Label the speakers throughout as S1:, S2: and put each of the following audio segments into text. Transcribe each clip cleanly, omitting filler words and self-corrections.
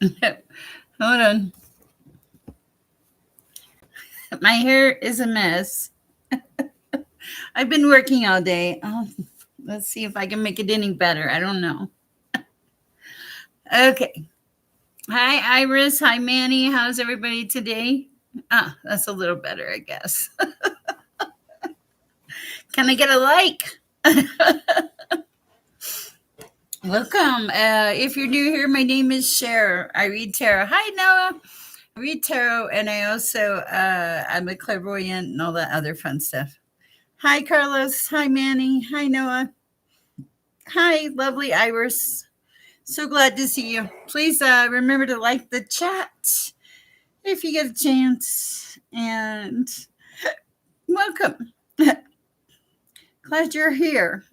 S1: Hold on. My hair is a mess. I've been working all day. Oh, let's see if I can make it any better. I don't know. Okay. Hi, Iris. Hi, Manny. How's everybody today? Ah, that's a little better, I guess. Can I get a like? Welcome. If you're new here, my name is Sher. I read tarot. Hi, Noah. I read tarot, and I also I'm a clairvoyant and all that other fun stuff. Hi, Carlos. Hi, Manny. Hi, Noah. Hi, lovely Iris. So glad to see you. Please remember to like the chat if you get a chance. And welcome. Glad you're here.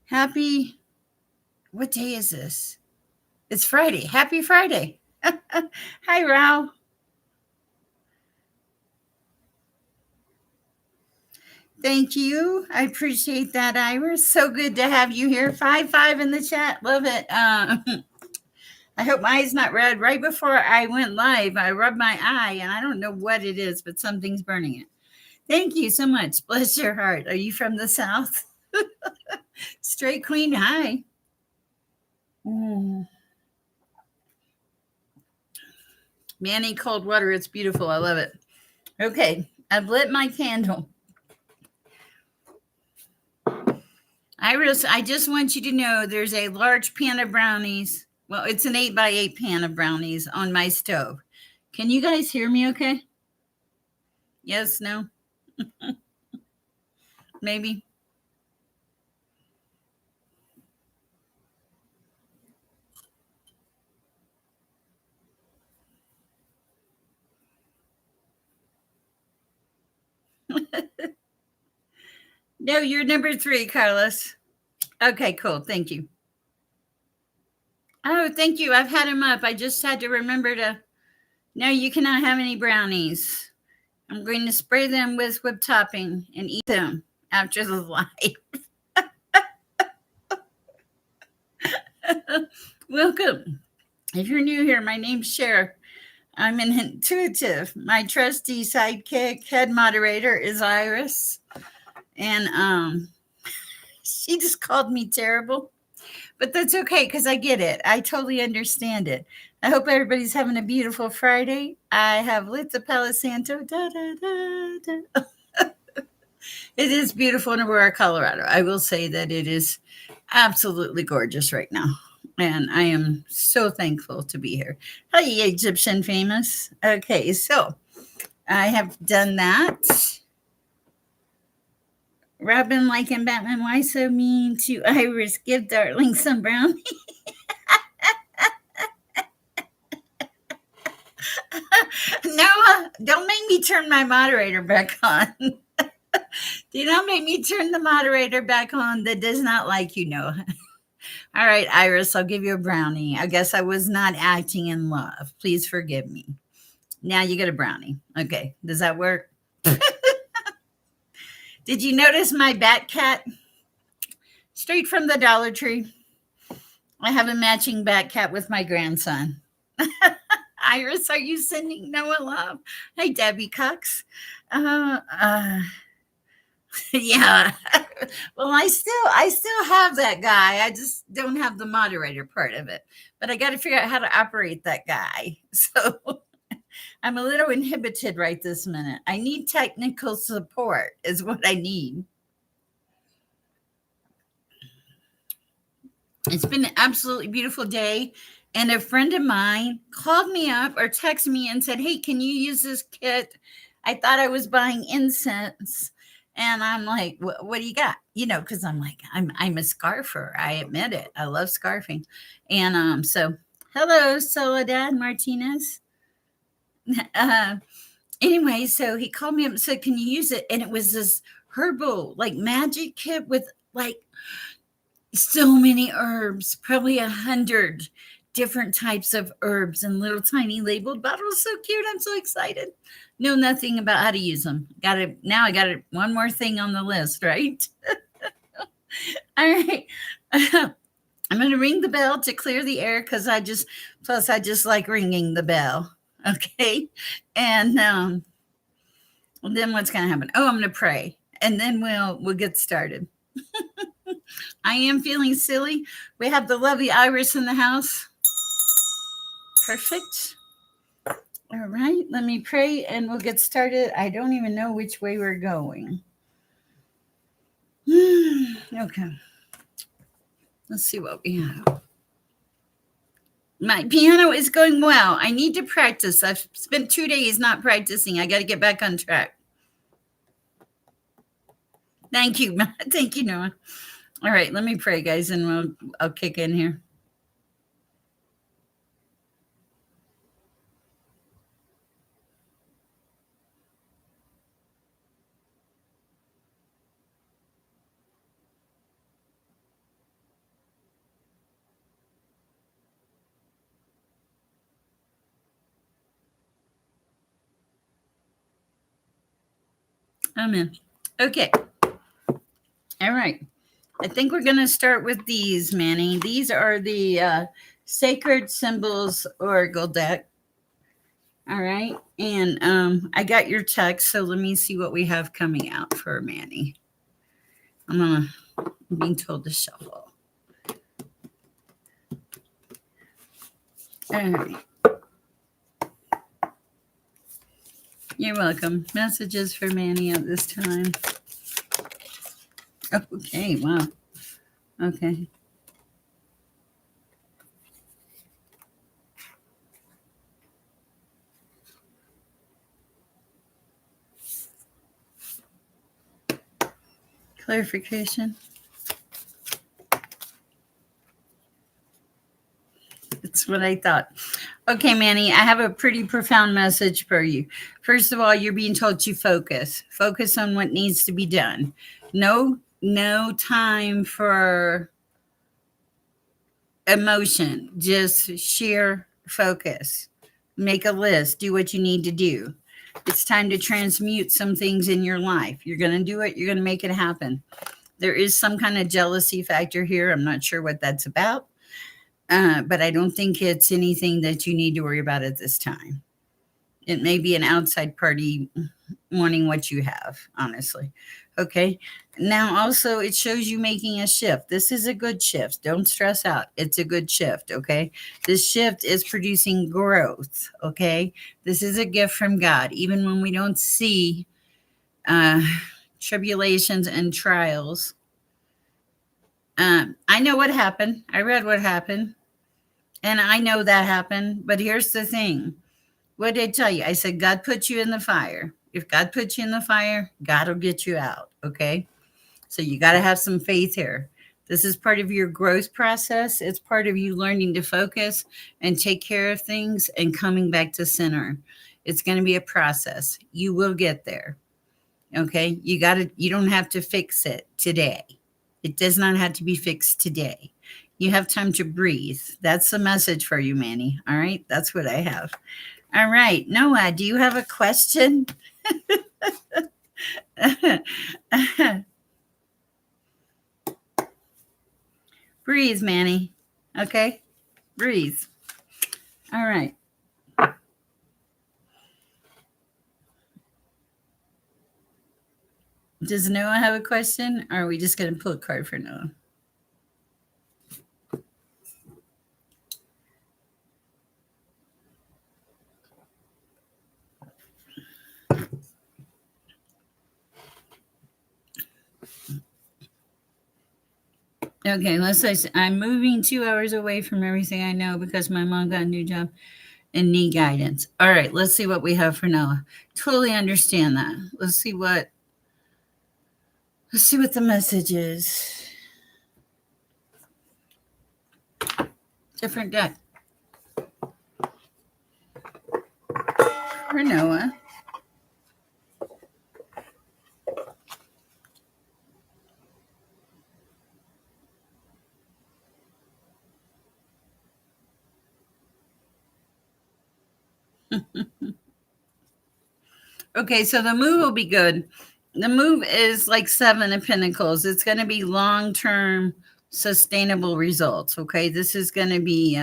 S1: Happy. What day is this? It's Friday. Happy Friday. Hi, Rao. Thank you. I appreciate that, Iris. So good to have you here. 5 in the chat. Love it. I hope my eye's not red. Right before I went live, I rubbed my eye, and I don't know what it is, but something's burning it. Thank you so much. Bless your heart. Are you from the South? Straight Queen, hi. Mm. Manny cold water. It's beautiful. I love it. Okay, I've lit my candle. Iris, I just want you to know there's a large pan of brownies. Well, it's an 8x8 pan of brownies on my stove. Can you guys hear me okay? Yes, no? Maybe? No, you're number 3, Carlos. Okay, cool. Thank you. Oh, thank you. I've had them up. I just had to remember to. No, you cannot have any brownies. I'm going to spray them with whipped topping and eat them after the live. Welcome. If you're new here, my name's Sher. I'm an intuitive. My trusty sidekick, head moderator is Iris. And she just called me terrible. But that's okay because I get it. I totally understand it. I hope everybody's having a beautiful Friday. I have lit the Palo Santo. Da, da, da, da. It is beautiful in Aurora, Colorado. I will say that it is absolutely gorgeous right now. And I am so thankful to be here. Hi, Egyptian famous. Okay, so I have done that. Robin, like and Batman, why so mean to Iris? Give darling some brownie. Noah, don't make me turn my moderator back on. Do not make me turn the moderator back on that does not like you, Noah. All right, Iris, I'll give you a brownie. I guess I was not acting in love. Please forgive me. Now you get a brownie. Okay, does that work? Did you notice my bat cat? Straight from the Dollar Tree. I have a matching bat cat with my grandson. Iris, are you sending Noah love? Hey, Debbie Cox. Uh, uh, yeah. Well, I still have that guy. I just don't have the moderator part of it. But I got to figure out how to operate that guy. So I'm a little inhibited right this minute. I need technical support is what I need. It's been an absolutely beautiful day. And a friend of mine called me up or texted me and said, hey, can you use this kit? I thought I was buying incense. And I'm like, what do you got? You know, because I'm like, I'm a scarfer. I admit it. I love scarfing. And so hello, Soledad Martinez. Uh, anyway, so he called me up and said, can you use it? And it was this herbal, like magic kit with like so many herbs, probably 100 different types of herbs in little tiny labeled bottles. So cute. I'm so excited. Know nothing about how to use them. Got it. Now I got it. One more thing on the list, right? All right. I'm going to ring the bell to clear the air because I just like ringing the bell. Okay. And then what's going to happen? Oh, I'm going to pray and then we'll get started. I am feeling silly. We have the lovely Iris in the house. Perfect. All right, let me pray and we'll get started. I don't even know which way we're going. Okay. Let's see what we have. My piano is going well. I need to practice. I've spent 2 days not practicing. I got to get back on track. Thank you. Thank you, Noah. All right, let me pray, guys, and I'll kick in here. Amen. Okay. All right. I think we're going to start with these, Manny. These are the Sacred Symbols Oracle deck. All right. And I got your text, so let me see what we have coming out for Manny. I'm being told to shuffle. All right. You're welcome. Messages for Manny at this time. Okay. Wow. Okay. Clarification. That's what I thought. Okay, Manny, I have a pretty profound message for you. First of all, you're being told to focus. Focus on what needs to be done. No time for emotion. Just sheer focus. Make a list. Do what you need to do. It's time to transmute some things in your life. You're going to do it. You're going to make it happen. There is some kind of jealousy factor here. I'm not sure what that's about. But I don't think it's anything that you need to worry about at this time. It may be an outside party wanting what you have, honestly. Okay. Now, also, it shows you making a shift. This is a good shift. Don't stress out. It's a good shift. Okay. This shift is producing growth. Okay. This is a gift from God. Even when we don't see tribulations and trials. I know what happened. I read what happened. And I know that happened. But here's the thing. What did I tell you? I said, God put you in the fire. If God puts you in the fire, God will get you out. Okay. So you got to have some faith here. This is part of your growth process. It's part of you learning to focus and take care of things and coming back to center. It's going to be a process. You will get there. Okay. You don't have to fix it today. It does not have to be fixed today. You have time to breathe. That's the message for you, Manny. All right. That's what I have. All right. Noah, do you have a question? Breathe, Manny. Okay. Breathe. All right. Does Noah have a question? Or are we just going to pull a card for Noah? Okay, let's say I'm moving 2 hours away from everything I know because my mom got a new job and need guidance. All right, let's see what we have for Noah. Totally understand that. Let's see what the message is. Different deck. For Noah. Okay, so the move will be good. The move is like 7 of Pentacles. It's going to be long-term sustainable results. Okay, this is going to be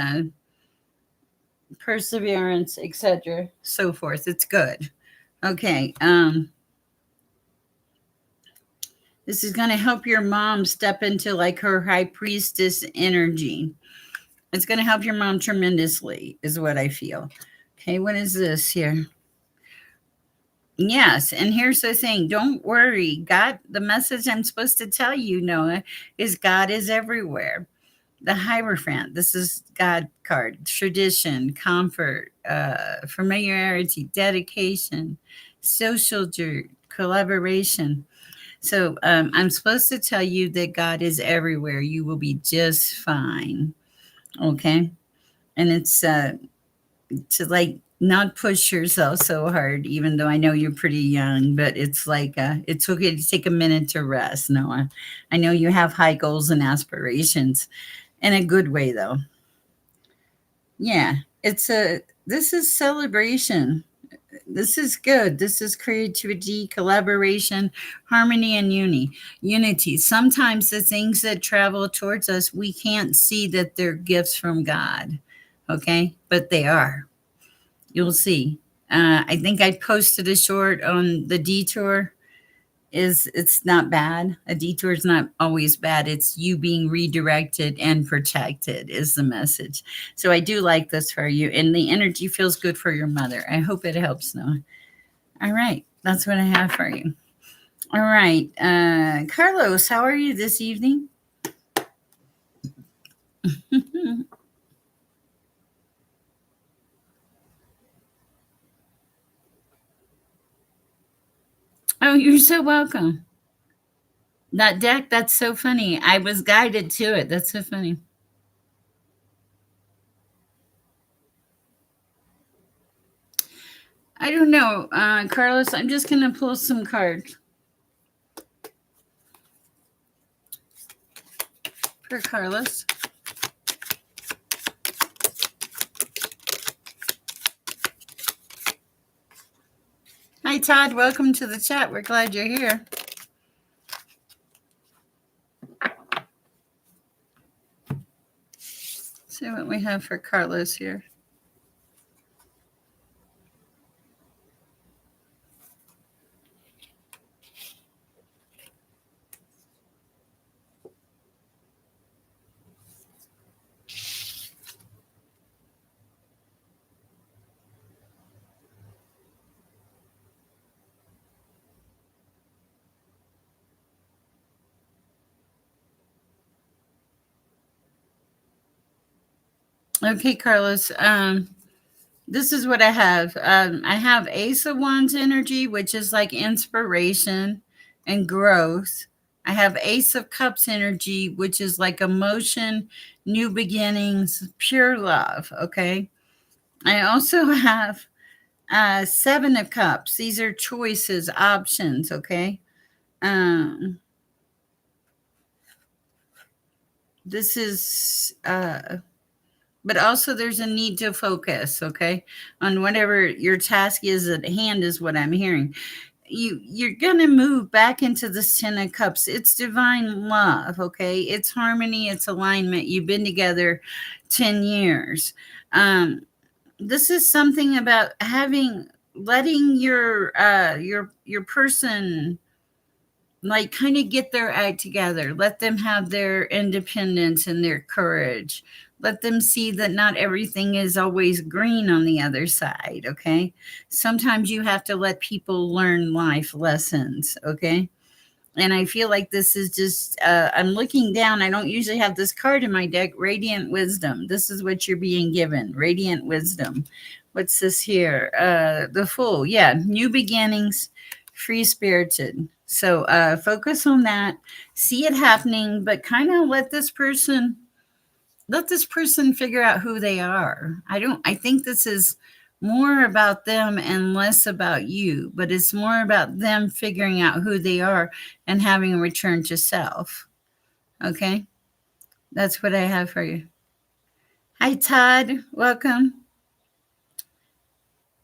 S1: perseverance, etc., so forth. It's good. Okay, this is going to help your mom step into like her high priestess energy. It's going to help your mom tremendously, is what I feel. Okay, what is this here? Yes, and here's the thing, don't worry. God, the message I'm supposed to tell you, Noah, is God is everywhere. The Hierophant, this is God card, tradition, comfort, familiarity, dedication, social collaboration. So I'm supposed to tell you that God is everywhere. You will be just fine. Okay. And it's to like not push yourself so hard, even though I know you're pretty young, but it's like it's okay to take a minute to rest, Noah. I know you have high goals and aspirations in a good way, though. Yeah, it's a this is celebration. This is good. This is creativity, collaboration, harmony, and unity. Sometimes the things that travel towards us, we can't see that they're gifts from God. Okay, but they are. You'll see. I think I posted a short on the detour. Is it's not bad. A detour is not always bad. It's you being redirected and protected is the message. So I do like this for you, and the energy feels good for your mother. I hope it helps, Noah. All right, that's what I have for you. All right, Carlos, how are you this evening? Oh, you're so welcome. That deck, that's so funny. I was guided to it. That's so funny. I don't know, Carlos. I'm just gonna pull some cards for Carlos. Hi, Todd. Welcome to the chat. We're glad you're here. See what we have for Carlos here. Okay, Carlos. This is what I have. I have Ace of Wands energy, which is like inspiration and growth. I have Ace of Cups energy, which is like emotion, new beginnings, pure love. Okay. I also have Seven of Cups. These are choices, options. Okay. Um, this is but also there's a need to focus, okay, on whatever your task is at hand, is what I'm hearing. You're gonna move back into this 10 of Cups. It's divine love, okay, it's harmony, it's alignment. You've been together 10 years. This is something about having letting your person like kind of get their act together. Let them have their independence and their courage. Let them see that not everything is always green on the other side. Okay. Sometimes you have to let people learn life lessons. Okay. And I feel like this is just, I'm looking down. I don't usually have this card in my deck. Radiant wisdom. This is what you're being given. Radiant wisdom. What's this here? The Fool. Yeah. New beginnings, free spirited. So focus on that. See it happening, but kind of let this person figure out who they are. I think this is more about them and less about you, but it's more about them figuring out who they are and having a return to self. Okay? That's what I have for you. Hi, Todd. Welcome.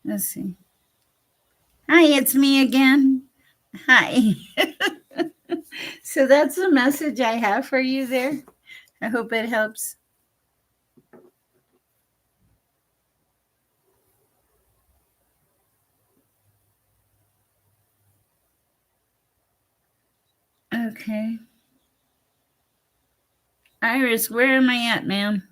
S1: Let's see. Hi, it's me again. Hi. So that's the message I have for you there. I hope it helps. Okay. Iris, where am I at, ma'am?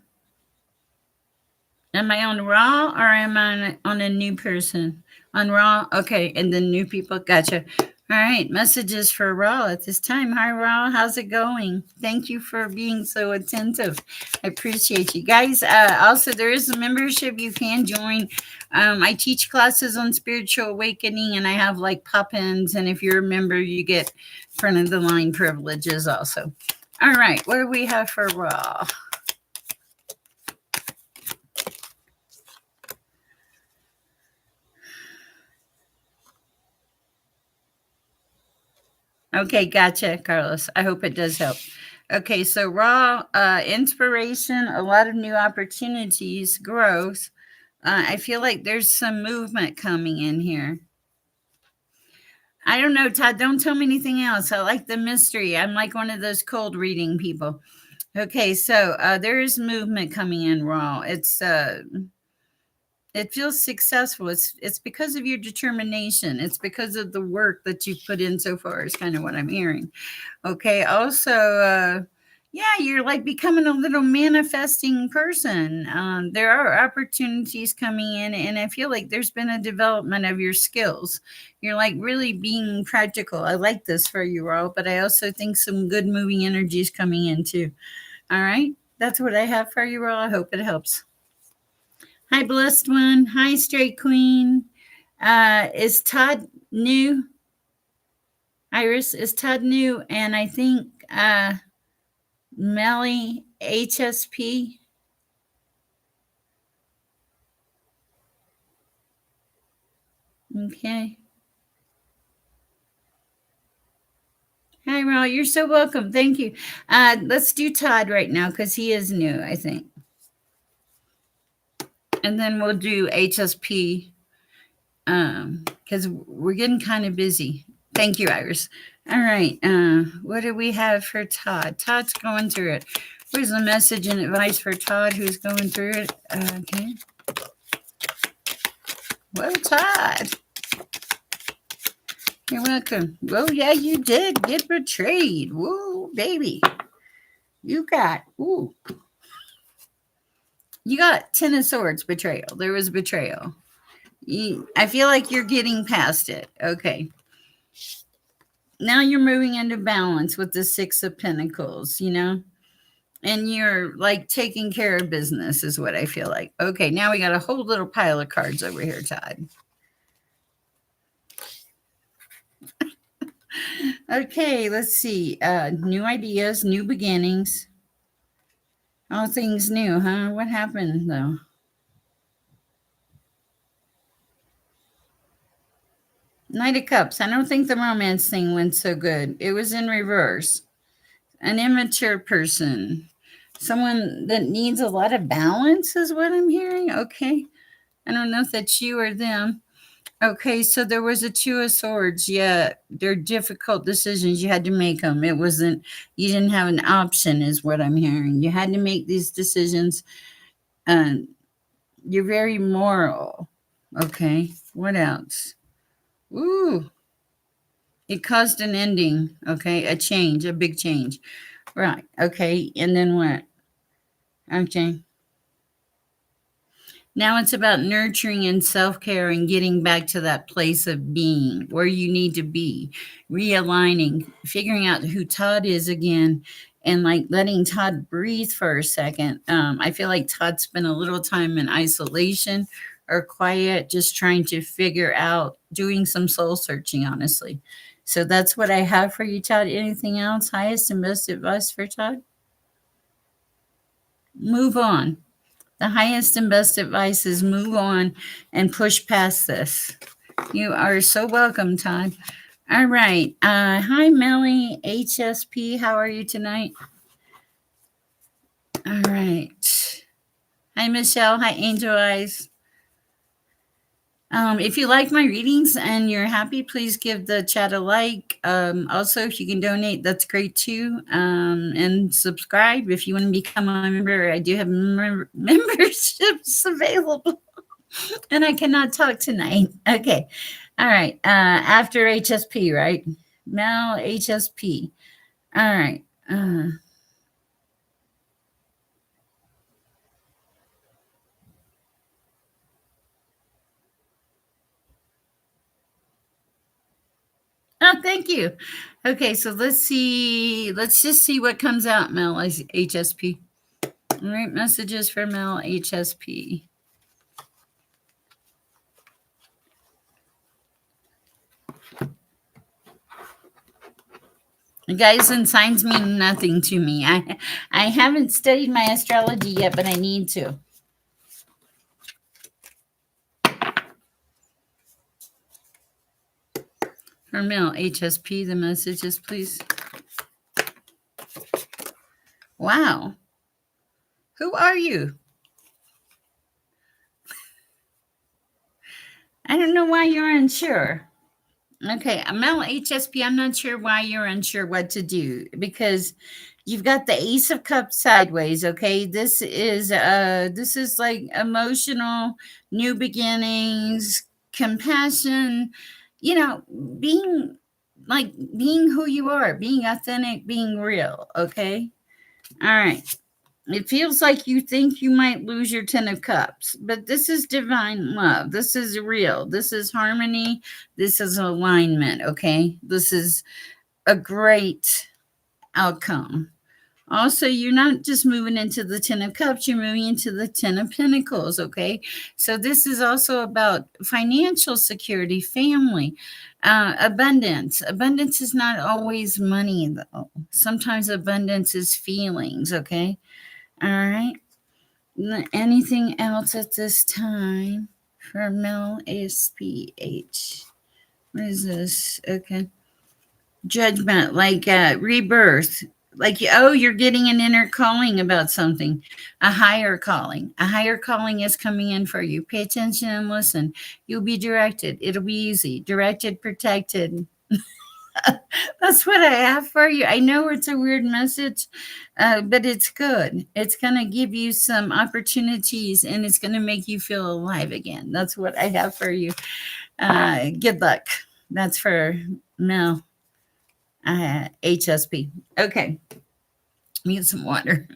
S1: Am I on Raw or am I on a new person? On Raw? Okay. And then new people? Gotcha. All right. Messages for Raw at this time. Hi, Raw. How's it going? Thank you for being so attentive. I appreciate you guys. Also, there is a membership you can join. I teach classes on spiritual awakening and I have like pop ins. And if you're a member, you get front of the line privileges also. All right. What do we have for Raw? Okay, gotcha, Carlos. I hope it does help. Okay, so raw inspiration, a lot of new opportunities, growth. I feel like there's some movement coming in here. I don't know, Todd. Don't tell me anything else. I like the mystery. I'm like one of those cold reading people. Okay, so there is movement coming in raw. It feels successful. It's because of your determination. It's because of the work that you've put in so far. Is kind of what I'm hearing. Okay. Also, yeah, you're like becoming a little manifesting person. There are opportunities coming in, and I feel like there's been a development of your skills. You're like really being practical. I like this for you, all, but I also think some good moving energy is coming in too. All right. That's what I have for you, all. I hope it helps. Hi, blessed one. Hi, straight queen. Is Todd new? Iris is Todd new, and I think Melly HSP. Okay. Hi, Ron. You're so welcome. Thank you. Let's do Todd right now because he is new, I think. And then we'll do HSP because we're getting kind of busy. Thank you, Iris. All right. What do we have for Todd? Todd's going through it. Where's the message and advice for Todd who's going through it? Okay. Well, Todd. You're welcome. Well, yeah, you did get betrayed. Whoa, baby. You got, ooh. You got Ten of Swords betrayal. There was betrayal. I feel like you're getting past it. Okay. Now you're moving into balance with the Six of Pentacles, you know? And you're like taking care of business, is what I feel like. Okay, now we got a whole little pile of cards over here, Todd. Okay, let's see. New ideas, new beginnings. All things new, huh? What happened though? Knight of Cups. I don't think the romance thing went so good. It was in reverse. An immature person. Someone that needs a lot of balance is what I'm hearing. Okay. I don't know if that's you or them. Okay, so there was a Two of Swords. Yeah, they're difficult decisions. You had to make them. It wasn't, you didn't have an option, is what I'm hearing. You had to make these decisions. And you're very moral. Okay, what else? Ooh, it caused an ending. Okay, a change, a big change. Right, okay, and then what? Okay. Now it's about nurturing and self care and getting back to that place of being where you need to be, realigning, figuring out who Todd is again, and like letting Todd breathe for a second. I feel like Todd spent a little time in isolation or quiet, just trying to figure out, doing some soul searching, honestly. So that's what I have for you, Todd. Anything else? Highest and best advice for Todd? Move on. The highest and best advice is move on and push past this. You are so welcome, Todd. All right. Hi, Melly, HSP. How are you tonight? All right. Hi, Michelle. Hi, Angel Eyes. If you like my readings and you're happy, please give the chat a like. Also, if you can donate, that's great too. And subscribe if you want to become a member. I do have memberships available, and I cannot talk tonight. Okay, all right. After HSP, right? Mel HSP. All right. Oh, thank you. Okay, so let's see. Let's just see what comes out, Mel HSP. All right, messages for Mel HSP. Guys, and signs mean nothing to me. I haven't studied my astrology yet, but I need to. For Mel HSP, the messages, please. Wow. Who are you? I don't know why you're unsure. Okay, Mel HSP, I'm not sure why you're unsure what to do, because you've got the Ace of Cups sideways. Okay, this is like emotional, new beginnings, compassion. You know, being being who you are, being authentic, being real. Okay, all right. It feels like you think you might lose your 10 of cups, but this is divine love. This is real. This is harmony. This is alignment. Okay, this is a great outcome. Also, you're not just moving into the 10 of cups, you're moving into the 10 of pentacles. Okay, so this is also about financial security, family, abundance is not always money, though. Sometimes abundance is feelings. Okay, all right. Anything else at this time for Mel SPH? What is this? Okay. Judgment, like rebirth. Like, oh, you're getting an inner calling about something, a higher calling. A higher calling is coming in for you. Pay attention and listen. You'll be directed. It'll be easy. Directed, protected. That's what I have for you. I know it's a weird message, but it's good. It's going to give you some opportunities, and it's going to make you feel alive again. That's what I have for you. Good luck. That's for Mel HSP. Okay. Need some water.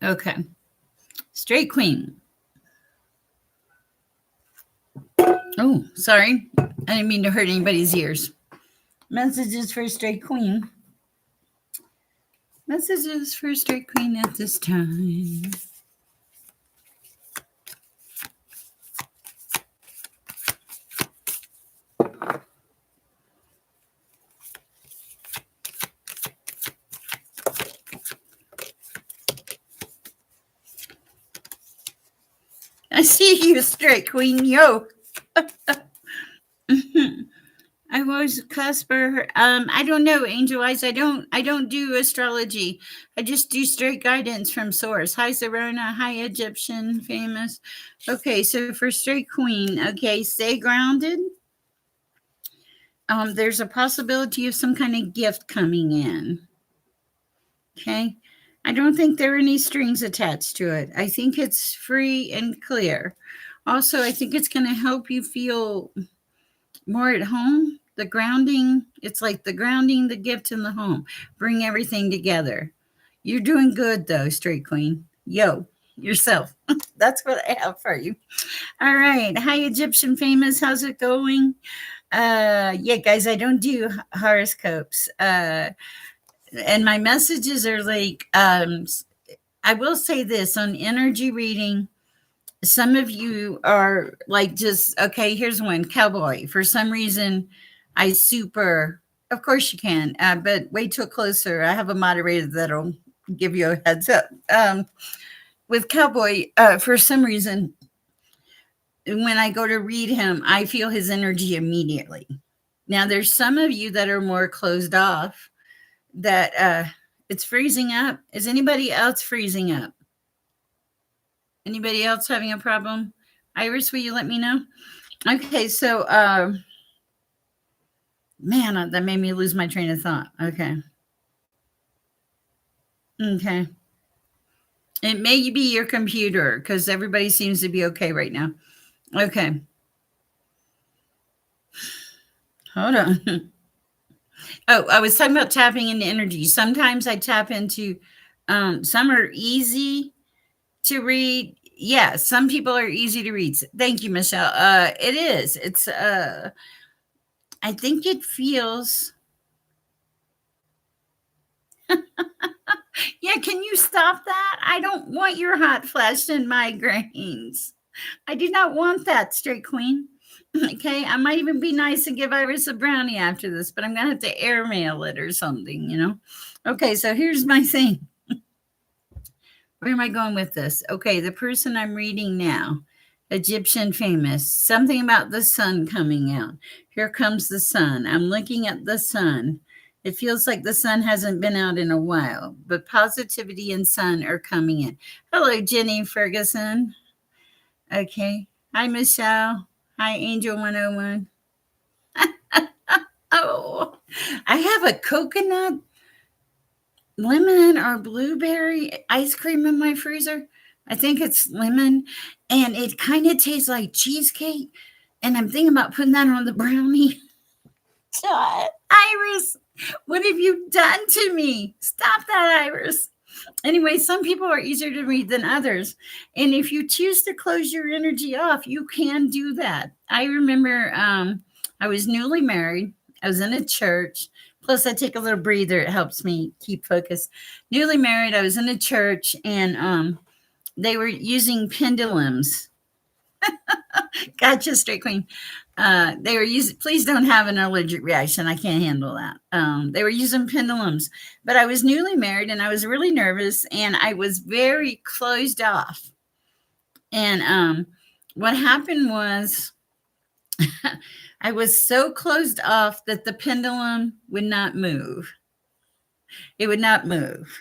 S1: Okay. Straight Queen. Oh, sorry. I didn't mean to hurt anybody's ears. Messages for Straight Queen. Messages for Straight Queen at this time. I see you, Straight Queen. Yo. I was Casper. I don't know, Angel Eyes. I don't do astrology. I just do straight guidance from source. Hi Serona. Hi Egyptian famous. Okay, so for Straight Queen, okay, stay grounded. There's a possibility of some kind of gift coming in. Okay. I don't think there are any strings attached to it. I think it's free and clear. Also, I think it's going to help you feel more at home. The grounding, it's like the grounding, the gift, in the home. Bring everything together. You're doing good, though, Straight Queen. Yo, yourself. That's what I have for you. All right. Hi, Egyptian famous. How's it going? Yeah, guys, I don't do horoscopes. And my messages are like, I will say this on energy reading. Some of you are like, just okay, here's one. Cowboy. For some reason, of course you can, but wait till closer. I have a moderator that'll give you a heads up. With Cowboy, for some reason, when I go to read him, I feel his energy immediately. Now, there's some of you that are more closed off, that It's freezing up. Is anybody else freezing up? Anybody else having a problem? Iris, will you let me know? Okay, so man, that made me lose my train of thought. Okay. Okay. It may be your computer because everybody seems to be okay right now. Okay. Hold on. Oh, I was talking about tapping into energy. Sometimes I tap into some are easy to read. Yeah, some people are easy to read. Thank you, Michelle. It is. It's I think it feels. Yeah, can you stop that? I don't want your hot flash and migraines. I do not want that, straight queen. Okay, I might even be nice and give Iris a brownie after this, but I'm gonna have to airmail it or something, you know? Okay, so here's my thing. Where am I going with this? Okay, the person I'm reading now, Egyptian famous, something about the sun coming out. Here comes the sun. I'm looking at the sun. It feels like the sun hasn't been out in a while, but positivity and sun are coming in. Hello, Jenny Ferguson. Okay. Hi, Michelle. Hi, Angel 101. Oh, I have a coconut, lemon, or blueberry ice cream in my freezer. I think it's lemon, and it kind of tastes like cheesecake. And I'm thinking about putting that on the brownie. Iris, what have you done to me? Stop that, Iris. Anyway, some people are easier to read than others. And if you choose to close your energy off, you can do that. I remember I was newly married. I was in a church. Plus, I take a little breather. It helps me keep focused. Newly married, I was in a church and they were using pendulums. Gotcha, straight queen. They were using, please don't have an allergic reaction. I can't handle that. They were using pendulums, but I was newly married and I was really nervous and I was very closed off. And what happened was I was so closed off that the pendulum would not move. It would not move.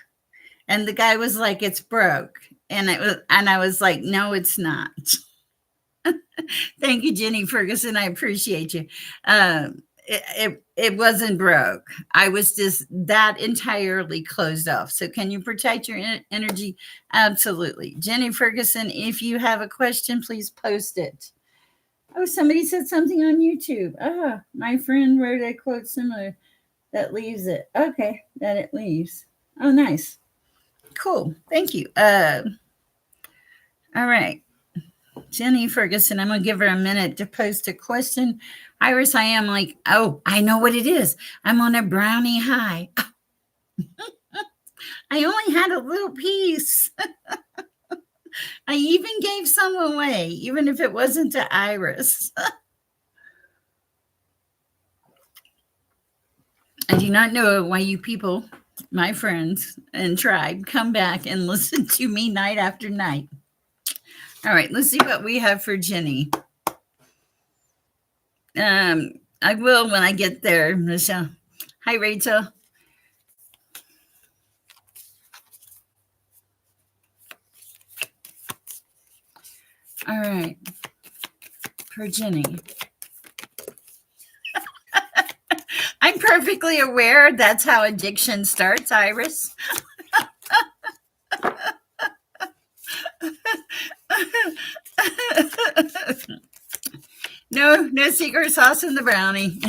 S1: And the guy was like, "It's broke." And I was like, "No, it's not." Thank you, Jenny Ferguson. I appreciate you. It wasn't broke. I was just that entirely closed off. So, can you protect your energy? Absolutely. Jenny Ferguson, if you have a question, please post it. Oh, somebody said something on YouTube. Ah, my friend wrote a quote similar that leaves it. Okay, that it leaves. Oh, nice. Cool. Thank you. All right. Jenny Ferguson, I'm going to give her a minute to post a question. Iris, I am like, oh, I know what it is. I'm on a brownie high. I only had a little piece. I even gave some away, even if it wasn't to Iris. I do not know why you people, my friends and tribe, come back and listen to me night after night. All right, let's see what we have for Jenny. I will when I get there, Michelle. Hi, Rachel. All right, for Jenny. I'm perfectly aware that's how addiction starts, Iris. No secret sauce in the brownie.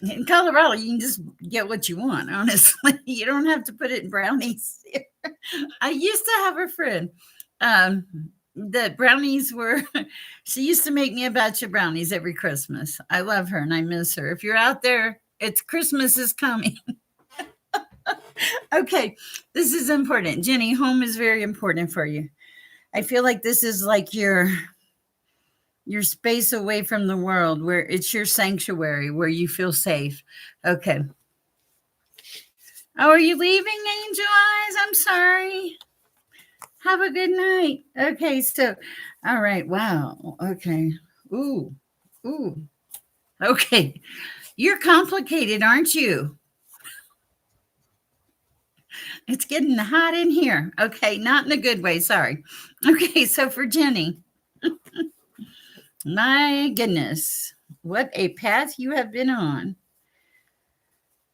S1: In Colorado, you can just get what you want, honestly. You don't have to put it in brownies. I used to have a friend. The brownies were, she used to make me a batch of brownies every Christmas. I love her and I miss her. If you're out there, it's Christmas is coming. Okay, this is important. Jenny, home is very important for you. I feel like this is like your space away from the world where it's your sanctuary where you feel safe. Okay. Oh, are you leaving, Angel Eyes? I'm sorry. Have a good night. Okay, so all right. Wow. Okay. Ooh. Okay. You're complicated, aren't you? It's getting hot in here. Okay, not in a good way. Sorry. Okay, so for Jenny, my goodness, what a path you have been on.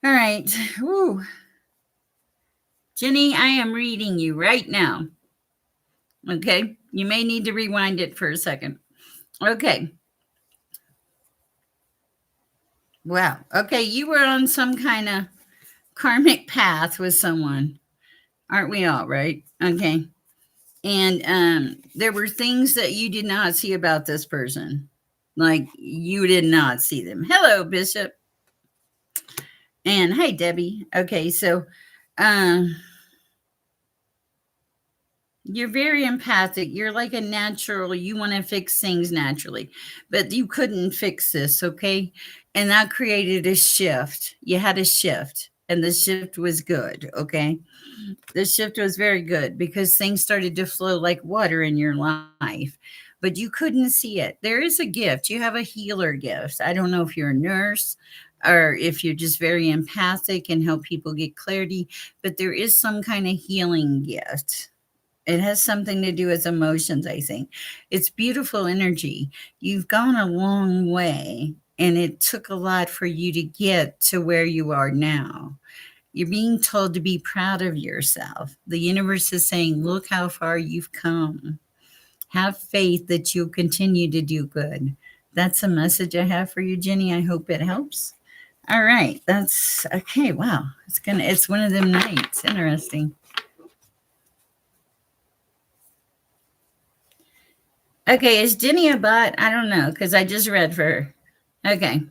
S1: All right. Woo. Jenny, I am reading you right now. Okay, you may need to rewind it for a second. Okay. Wow. Okay, you were on some kind of karmic path with someone. Aren't we all, right? Okay. And there were things that you did not see about this person. Like you did not see them. Hello, Bishop. And hi, Debbie. Okay, so um you're very empathic. You're like a natural. You want to fix things naturally, but you couldn't fix this, okay? And that created a shift. You had a shift, and the shift was good, okay? The shift was very good because things started to flow like water in your life, but you couldn't see it. There is a gift. You have a healer gift. I don't know if you're a nurse or if you're just very empathic and help people get clarity, but there is some kind of healing gift. It has something to do with emotions, I think. It's beautiful energy. You've gone a long way, and it took a lot for you to get to where you are now. You're being told to be proud of yourself. The universe is saying, look how far you've come. Have faith that you'll continue to do good. That's a message I have for you, Jenny. I hope it helps. All right. That's okay. Wow. It's one of them nights. Interesting. Okay, is Jenny a bot? I don't know because I just read for her. Okay.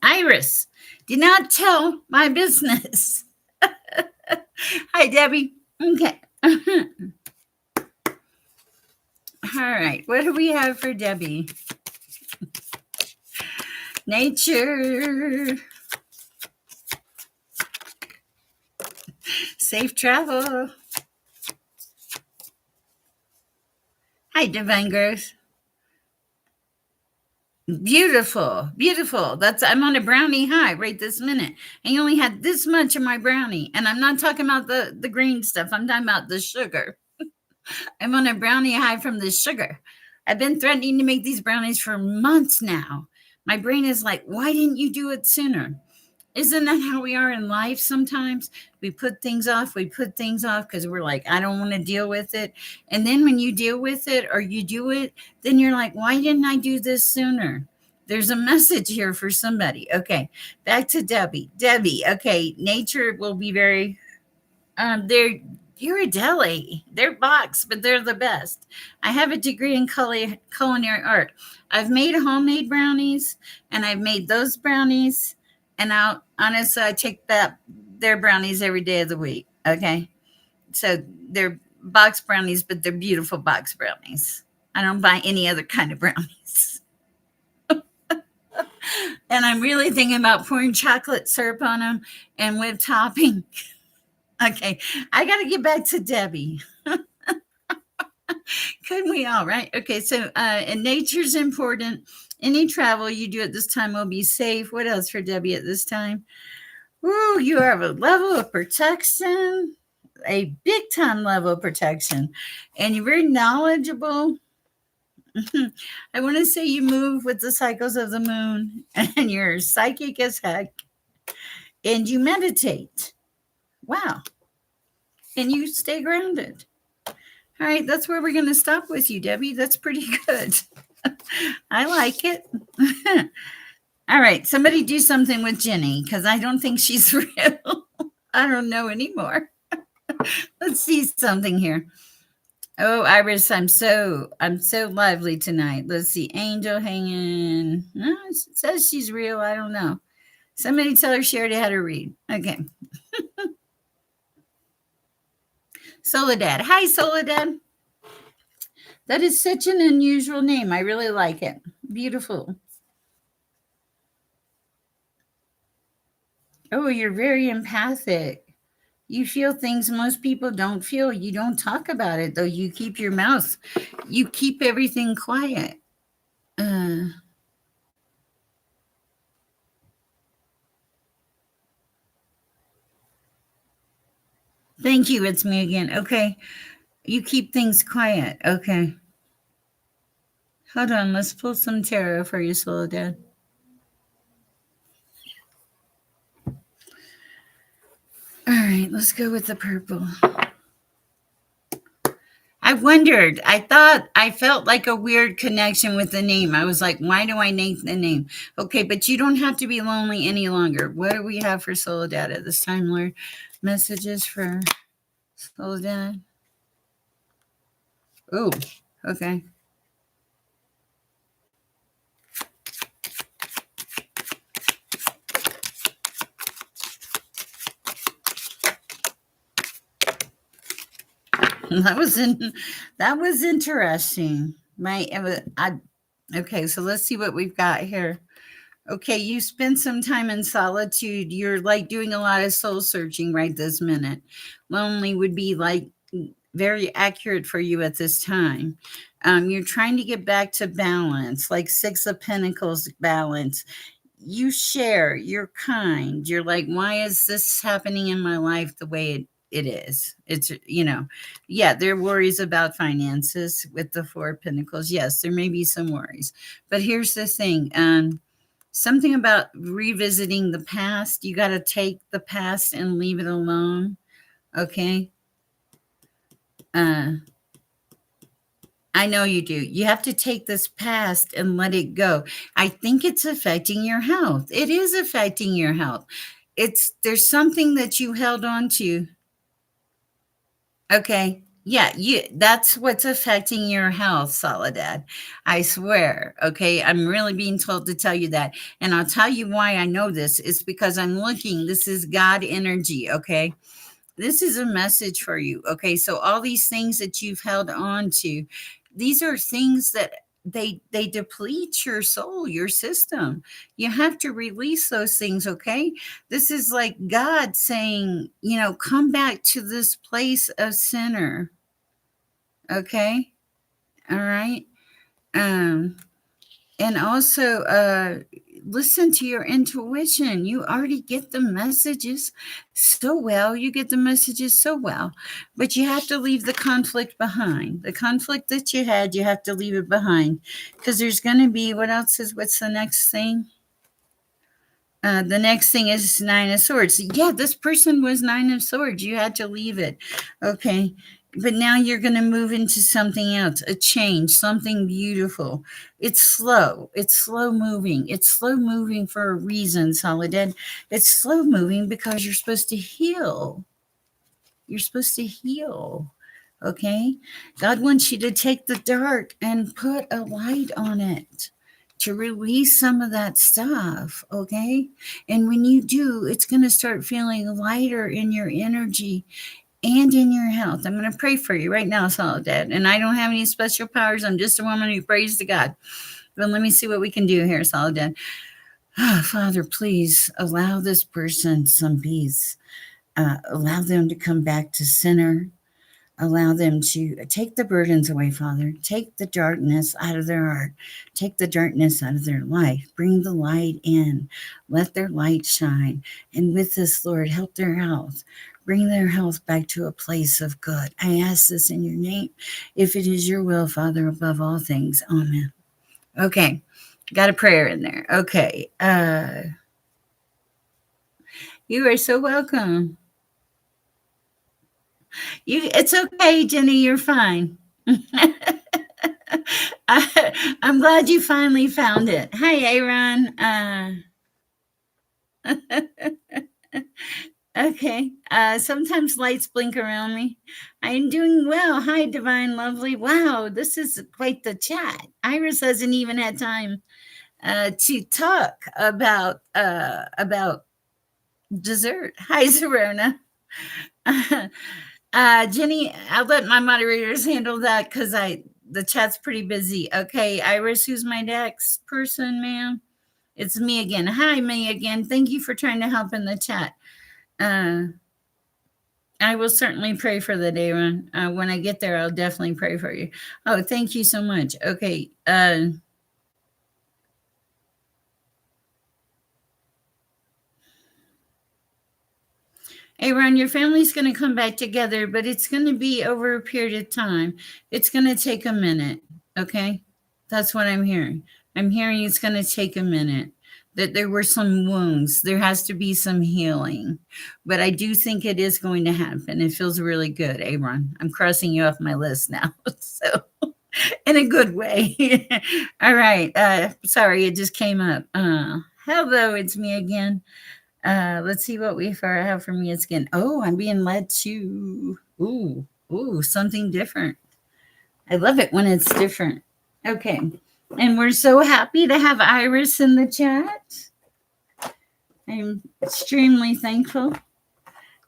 S1: Iris, do not tell my business. Hi, Debbie. Okay. All right. What do we have for Debbie? Nature. Safe travel. Hi, Divine Growth. Beautiful, beautiful. I'm on a brownie high right this minute. I only had this much of my brownie, and I'm not talking about the green stuff. I'm talking about the sugar. I'm on a brownie high from the sugar. I've been threatening to make these brownies for months now. My brain is like, why didn't you do it sooner? Isn't that how we are in life sometimes? We put things off because we're like, I don't want to deal with it. And then when you deal with it or you do it, then you're like, why didn't I do this sooner? There's a message here for somebody. Okay, back to Debbie. Debbie, okay, nature will be very, they're Ghirardelli. They're box, but they're the best. I have a degree in culinary art. I've made homemade brownies, and I've made those brownies. And honestly, I take their brownies every day of the week. Okay, so they're box brownies, but they're beautiful box brownies. I don't buy any other kind of brownies. And I'm really thinking about pouring chocolate syrup on them and whipped topping. Okay, I got to get back to Debbie. Couldn't we all, right? Okay, so and nature's important. Any travel you do at this time will be safe. What else for Debbie at this time? Ooh, you have a level of protection, a big time level of protection, and you're very knowledgeable. I want to say you move with the cycles of the moon, and you're psychic as heck, and you meditate. Wow. And you stay grounded. All right, that's where we're going to stop with you, Debbie. That's pretty good. I like it. All right, somebody do something with Jenny because I don't think she's real. I don't know anymore. Let's see something here. Oh, Iris, I'm so lively tonight. Let's see, Angel hanging. No, it says she's real. I don't know. Somebody tell her Sher how to read. Okay. Soledad. Hi, Soledad. That is such an unusual name. I really like it. Beautiful. Oh, you're very empathic. You feel things most people don't feel. You don't talk about it, though. You keep your mouth, you keep everything quiet. Uh, Thank you. It's me again. Okay. You keep things quiet. Okay. Hold on. Let's pull some tarot for you, Soledad. All right. Let's go with the purple. I wondered. I thought I felt like a weird connection with the name. I was like, why do I name the name? Okay, but you don't have to be lonely any longer. What do we have for Soledad at this time, Lord? Messages for Soledad. Oh, okay. That was interesting. Okay, so let's see what we've got here. Okay, you spend some time in solitude. You're like doing a lot of soul searching right this minute. Lonely would be like very accurate for you at this time. You're trying to get back to balance, like Six of Pentacles balance. You share, you're kind. You're like, why is this happening in my life the way it is? It's, yeah, there are worries about finances with the Four of Pentacles. Yes, there may be some worries. But here's the thing. Something about revisiting the past. You got to take the past and leave it alone. Okay. Uh, I know you do. You have to take this past and let it go. I think it's affecting your health. It is affecting your health. There's something that you held on to. Okay. Yeah, that's what's affecting your health, Soledad. I swear. Okay. I'm really being told to tell you that. And I'll tell you why I know this. It's because I'm looking. This is God energy. Okay. This is a message for you. Okay. So all these things that you've held on to, these are things that they deplete your soul, your system. You have to release those things. Okay. This is like God saying, come back to this place of center. Okay. All right. Um, and also listen to your intuition. You already get the messages so well. You get the messages so well, but you have to leave the conflict behind. The conflict that you had, you have to leave it behind, because there's going to be, what's the next thing? The next thing is Nine of Swords. Yeah, this person was Nine of Swords. You had to leave it. Okay. But now you're going to move into something else, a change, something beautiful. It's slow. It's slow moving. It's slow moving for a reason, Soledad. It's slow moving because you're supposed to heal. You're supposed to heal. Okay? God wants you to take the dark and put a light on it, to release some of that stuff. Okay? And when you do, it's going to start feeling lighter in your energy and in your health. I'm going to pray for you right now, Soledad. And I don't have any special powers. I'm just a woman who prays to God. But let me see what we can do here, Soledad. Oh, Father, please allow this person some peace. Allow them to come back to center. Allow them to take the burdens away, Father. Take the darkness out of their heart. Take the darkness out of their life. Bring the light in. Let their light shine. And with this, Lord, help their health. Bring their health back to a place of good. I ask this in your name. If it is your will, Father, above all things. Amen. Okay. Got a prayer in there. Okay. You are so welcome. It's okay, Jenny. You're fine. I'm glad you finally found it. Hi, Aaron. Okay. Sometimes lights blink around me. I'm doing well. Hi, Divine Lovely. Wow, this is quite the chat. Iris hasn't even had time to talk about dessert. Hi, Serena. Jenny, I'll let my moderators handle that because the chat's pretty busy. Okay, Iris, who's my next person, ma'am? It's me again. Hi, me again. Thank you for trying to help in the chat. I will certainly pray for the day, Ron. When I get there, I'll definitely pray for you. Oh, thank you so much. Okay. Aaron, your family's going to come back together, but it's going to be over a period of time. It's going to take a minute. Okay. That's what I'm hearing. I'm hearing it's going to take a minute, that there were some wounds. There has to be some healing. But I do think it is going to happen. It feels really good, Aaron. I'm crossing you off my list now. So, in a good way. All right. Sorry, it just came up. Hello, it's me again. Let's see what we have for me again. Oh, I'm being led to something different. I love it when it's different. Okay. And we're so happy to have Iris in the chat. I'm extremely thankful.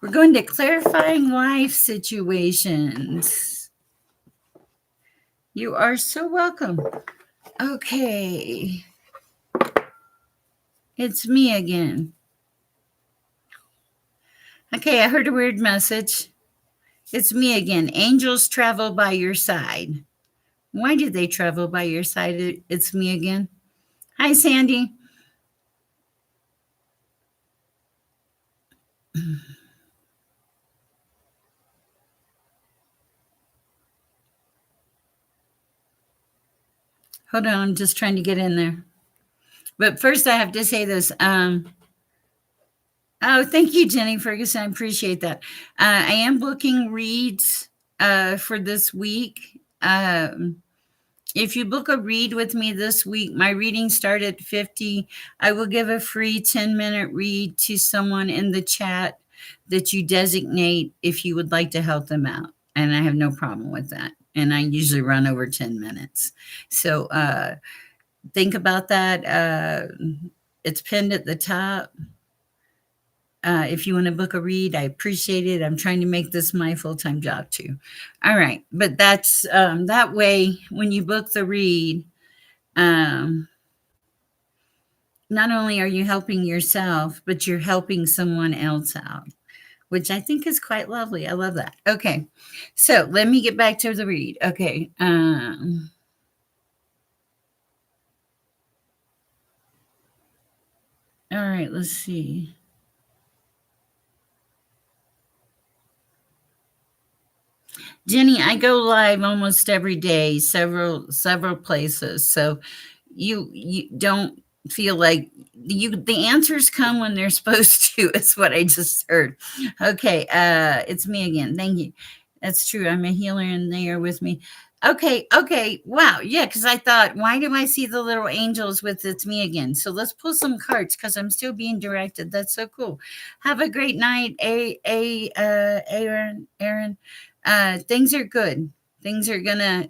S1: We're going to clarifying life situations. You are so welcome. Okay. It's me again. Okay, I heard a weird message. It's me again. Angels travel by your side. Why do they travel by your side? It's me again. Hi, Sandy. Hold on, I'm just trying to get in there. But first, I have to say this. Oh, thank you, Jenny Ferguson. I appreciate that. I am booking reads for this week. If you book a read with me this week, my readings start at 50. I will give a free 10-minute read to someone in the chat that you designate if you would like to help them out. And I have no problem with that. And I usually run over 10 minutes. So think about that. It's pinned at the top. If you want to book a read, I appreciate it. I'm trying to make this my full-time job too. All right. But that's that way when you book the read, not only are you helping yourself, but you're helping someone else out, which I think is quite lovely. I love that. Okay. So let me get back to the read. Okay. All right. Let's see. Jenny, I go live almost every day, several places. So you don't feel like the answers come when they're supposed to. Is what I just heard. Okay, it's me again. Thank you. That's true. I'm a healer and they are with me. Okay. Wow. Yeah, because I thought, why do I see the little angels with it's me again? So let's pull some cards because I'm still being directed. That's so cool. Have a great night, Aaron. Things are good. Things are gonna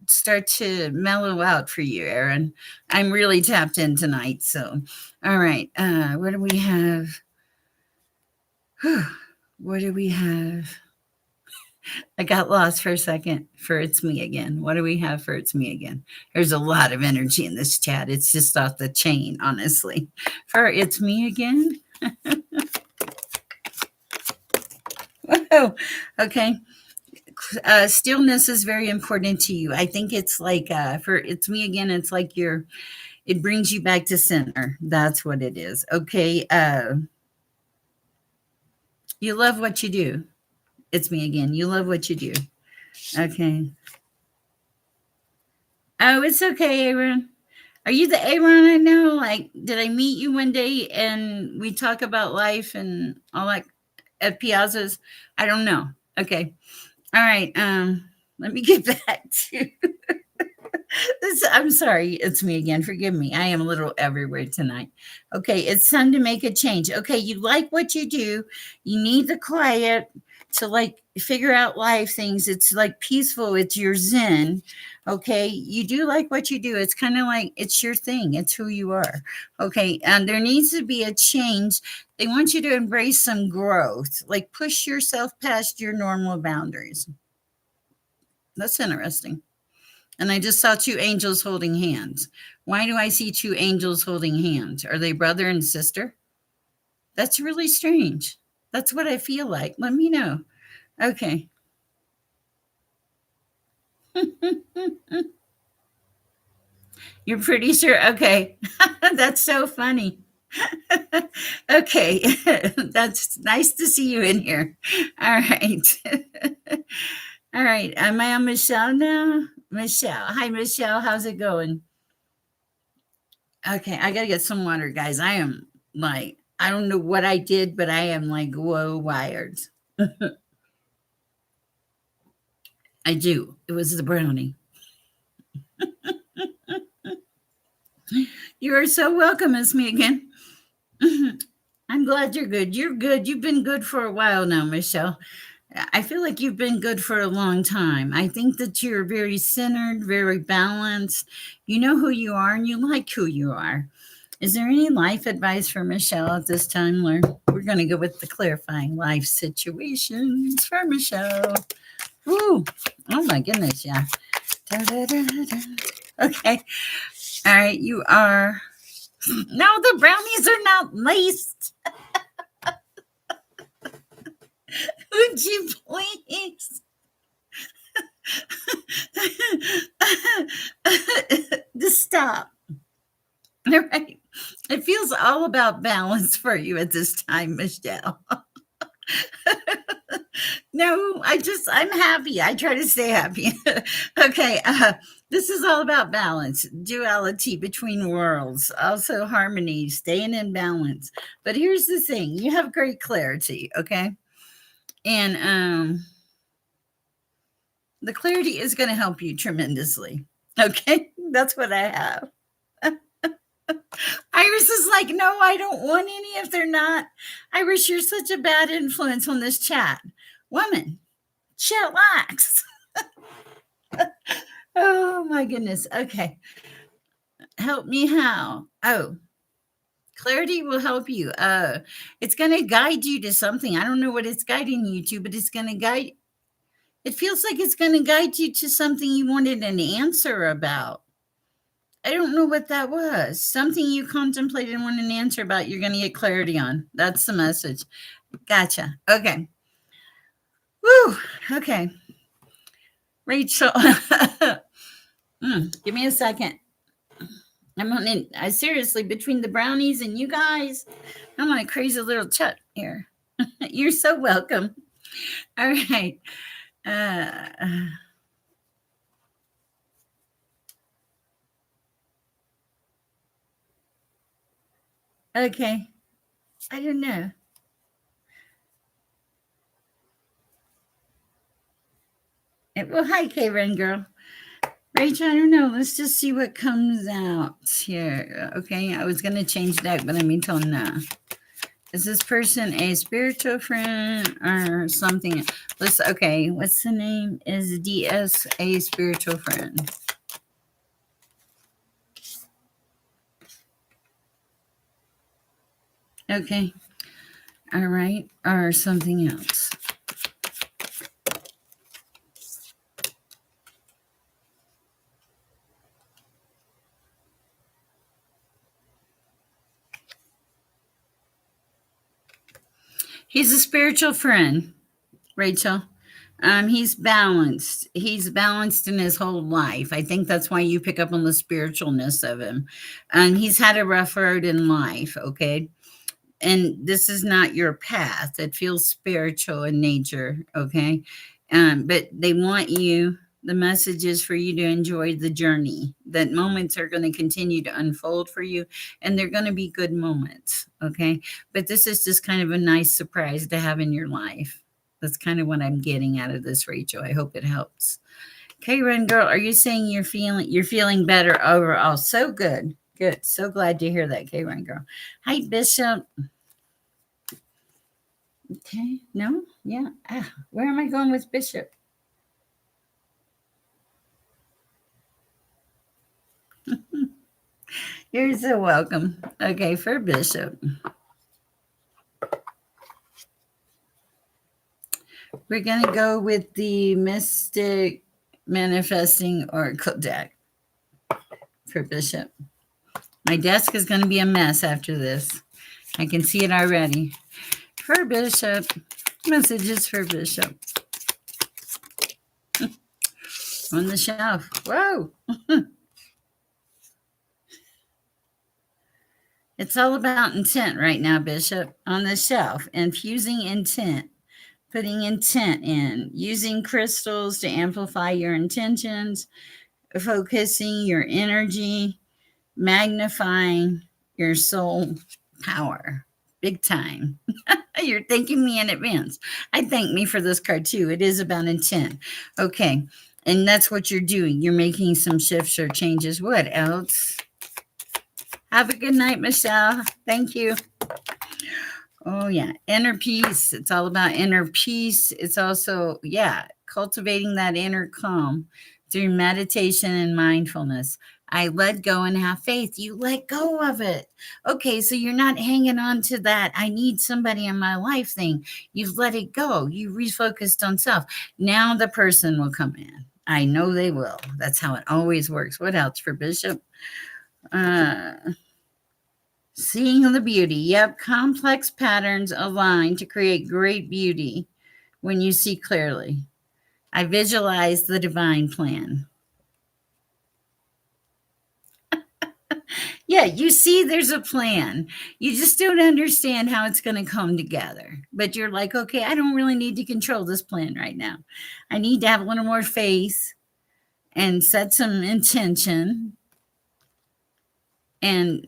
S1: start to mellow out for you, Aaron. I'm really tapped in tonight. So, all right. What do we have? What do we have? I got lost for a second for it's me again. What do we have for it's me again? There's a lot of energy in this chat. It's just off the chain, honestly. For it's me again. Whoa. Okay. Stillness is very important to you. I think it's like for it's me again, it's like it brings you back to center. That's what it is. Okay. You love what you do. It's me again. You love what you do. Okay. Oh, it's okay, Aaron. Are you the Aaron I know? Like, did I meet you one day and we talk about life and all that at Piazza's? I don't know. Okay. All right. Let me get back to I'm sorry, it's me again. Forgive me. I am a little everywhere tonight. Okay, it's time to make a change. Okay, you like what you do. You need the quiet to like figure out life things. It's like peaceful. It's your zen. Okay, you do like what you do. It's kind of like it's your thing. It's who you are. Okay, and there needs to be a change. They want you to embrace some growth, like push yourself past your normal boundaries. That's interesting. And I just saw two angels holding hands. Why do I see two angels holding hands? Are they brother and sister? That's really strange. That's what I feel like. Let me know. Okay. You're pretty sure. Okay. That's so funny. Okay. That's nice to see you in here. All right. All right. Am I on Michelle now? Michelle. Hi, Michelle. How's it going? Okay. I got to get some water, guys. I am like, I don't know what I did, but I am like, whoa, wired. I do. It was the brownie. You are so welcome, Miss Megan. I'm glad you're good. You're good. You've been good for a while now, Michelle. I feel like you've been good for a long time. I think that you're very centered, very balanced. You know who you are and you like who you are. Is there any life advice for Michelle at this time, Lauren? We're going to go with the clarifying life situations for Michelle. Woo! Oh my goodness, yeah. Da, da, da, da. Okay. All right, you are. No, the brownies are not laced. Would you please? Just stop. All right. It feels all about balance for you at this time, Michelle. No, I'm happy. I try to stay happy. Okay. This is all about balance, duality between worlds, also harmony, staying in balance. But here's the thing, you have great clarity. Okay. And the clarity is going to help you tremendously. Okay. That's what I have. Iris is like, no, I don't want any if they're not. Iris, you're such a bad influence on this chat. Woman, chillax. Oh my goodness. Okay. Help me how? Oh, clarity will help you. It's going to guide you to something. I don't know what it's guiding you to, but it's going to guide. It feels like it's going to guide you to something you wanted an answer about. I don't know what that was. Something you contemplated and wanted an answer about, you're going to get clarity on. That's the message. Gotcha. Okay. Woo. Okay. Rachel. Give me a second. I seriously, between the brownies and you guys, I'm on a crazy little chat here. You're so welcome. All right. Uh, okay. I don't know. Well, hi, Karen girl. Rachel, I don't know. Let's just see what comes out here. Okay. I was going to change that, but I mean, tell no. Is this person a spiritual friend or something? Okay. What's the name? Is DS a spiritual friend? Okay. All right. Or something else. He's a spiritual friend, Rachel. He's balanced. He's balanced in his whole life. I think that's why you pick up on the spiritualness of him. He's had a rough road in life, okay? And this is not your path. It feels spiritual in nature, okay? But they want you, the message is for you to enjoy the journey. That moments are going to continue to unfold for you, and they're going to be good moments, okay? But this is just kind of a nice surprise to have in your life. That's kind of what I'm getting out of this, Rachel. I hope it helps. Okay, Ren girl, are you saying you're feeling better overall? So good. Good. So glad to hear that, K-Run girl. Hi, Bishop. Okay. No? Yeah. Where am I going with Bishop? You're so welcome. Okay, for Bishop. We're going to go with the Mystic Manifesting Oracle deck for Bishop. My desk is going to be a mess after this. I can see it already. For Bishop. Messages for Bishop. On the shelf. Whoa. It's all about intent right now, Bishop, on the shelf. Infusing intent, putting intent in, using crystals to amplify your intentions, focusing your energy, magnifying your soul power. Big time. You're thanking me in advance. I thank me for this card too. It is about intent. Okay. And that's what you're doing. You're making some shifts or changes. What else? Have a good night, Michelle. Thank you. Oh, yeah. Inner peace. It's all about inner peace. It's also, yeah, cultivating that inner calm through meditation and mindfulness. I let go and have faith. You let go of it. Okay, so you're not hanging on to that I need somebody in my life thing. You've let it go. You refocused on self. Now the person will come in. I know they will. That's how it always works. What else for Bishop? Uh, Seeing the beauty. Yep, complex patterns align to create great beauty when you see clearly. I visualize the divine plan. Yeah, you see there's a plan. You just don't understand how it's going to come together. But you're like, okay, I don't really need to control this plan right now. I need to have a little more faith and set some intention and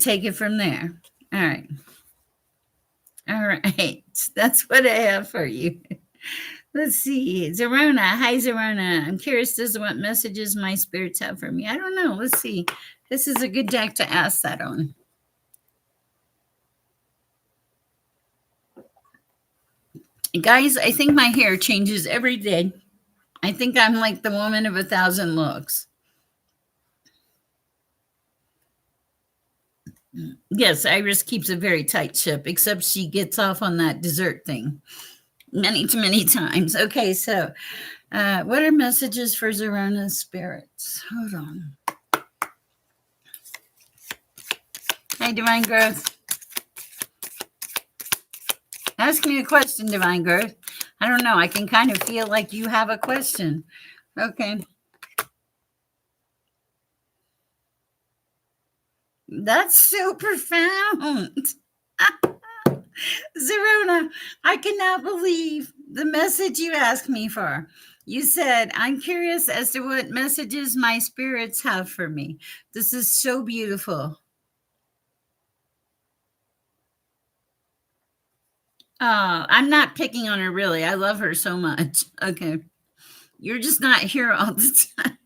S1: take it from there. All right. All right. That's what I have for you. Let's see. Zerona. Hi, Zerona. I'm curious as to what messages my spirits have for me. I don't know. Let's see. This is a good deck to ask that on. Guys, I think my hair changes every day. I think I'm like the woman of 1,000 looks. Yes, Iris keeps a very tight ship, except she gets off on that dessert thing many times. Okay, so what are messages for Zerona's spirits? Hold on. Hi, Divine Growth. Ask me a question, Divine Growth. I don't know. I can kind of feel like you have a question. Okay. That's so profound. Zerona, I cannot believe the message you asked me for. You said, I'm curious as to what messages my spirits have for me. This is so beautiful. I'm not picking on her, really. I love her so much. Okay. You're just not here all the time.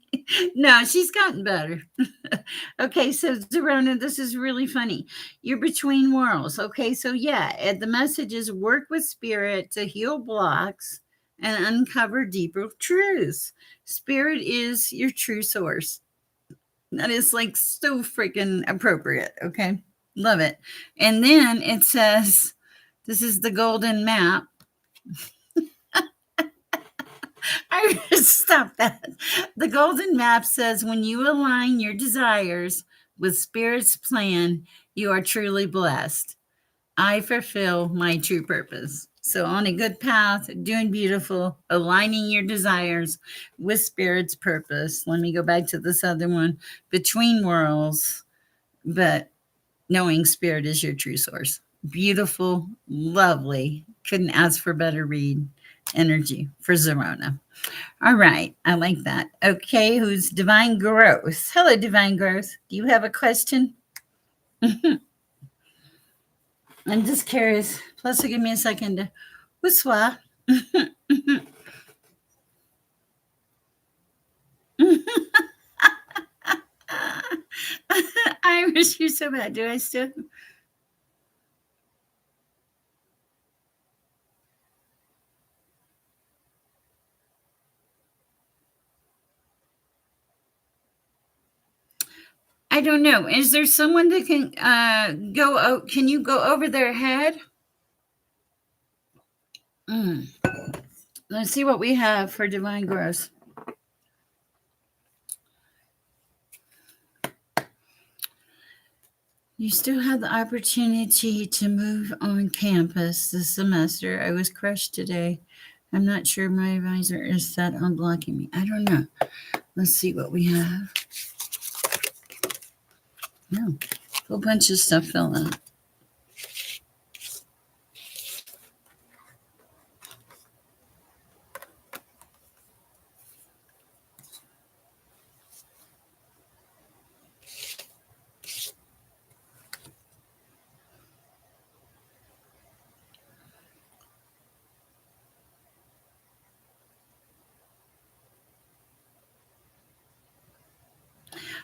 S1: No, she's gotten better. Okay, so Zerona, this is really funny. You're between worlds. Okay, so yeah, the message is work with spirit to heal blocks and uncover deeper truths. Spirit is your true source. That is like so freaking appropriate. Okay, love it. And then it says, this is the golden map. I stop that. The golden map says when you align your desires with Spirit's plan, you are truly blessed. I fulfill my true purpose. So, on a good path, doing beautiful, aligning your desires with Spirit's purpose. Let me go back to this other one, between worlds, but knowing Spirit is your true source. Beautiful, lovely. Couldn't ask for better read energy for Zerona. All right. I like that. Okay. Who's Divine Growth? Hello, Divine Growth. Do you have a question? I'm just curious. Plus, give me a second to whisper. I wish you so bad. Do I still? I don't know. Is there someone that can go? Can you go over their head? Let's see what we have for Divine Growth. You still have the opportunity to move on campus this semester. I was crushed today. I'm not sure my advisor is set on blocking me. I don't know. Let's see what we have. No. Whole bunch of stuff fell out.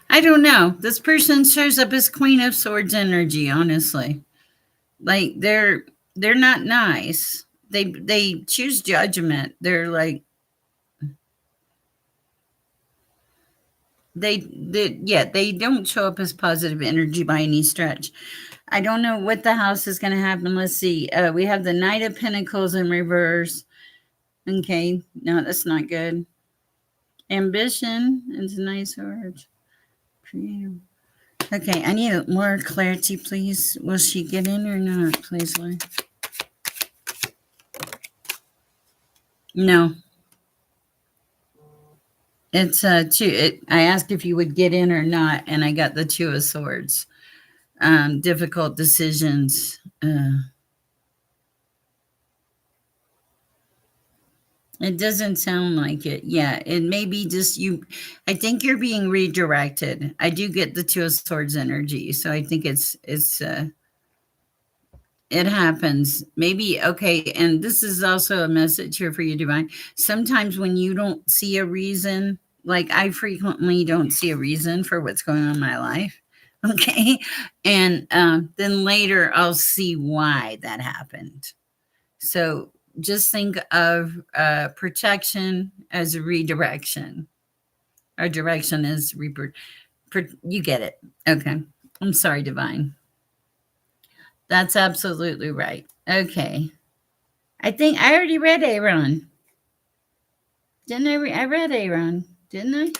S1: I don't know. This person shows up as Queen of Swords energy, honestly. Like they're not nice. They choose judgment. They're like they don't show up as positive energy by any stretch. I don't know what the house is going to happen. Let's see. We have the Knight of Pentacles in reverse. Okay, no, that's not good. Ambition is a nice word. Creative. Okay, I need more clarity, please. Will she get in or not? Please, Lord. No. It's two. I asked if you would get in or not, and I got the Two of Swords. Difficult decisions. It doesn't sound like it. Yeah, it may be just you. I think you're being redirected. I do get the Two of Swords energy, so I think it happens. Maybe okay. And this is also a message here for you, Divine. Sometimes when you don't see a reason, like I frequently don't see a reason for what's going on in my life. Okay, and then later I'll see why that happened. So just think of protection as a redirection. Our direction is you get it. Okay. I'm sorry, Divine. That's absolutely right. Okay. I think I already read Aaron. Didn't I? I read Aaron, didn't I?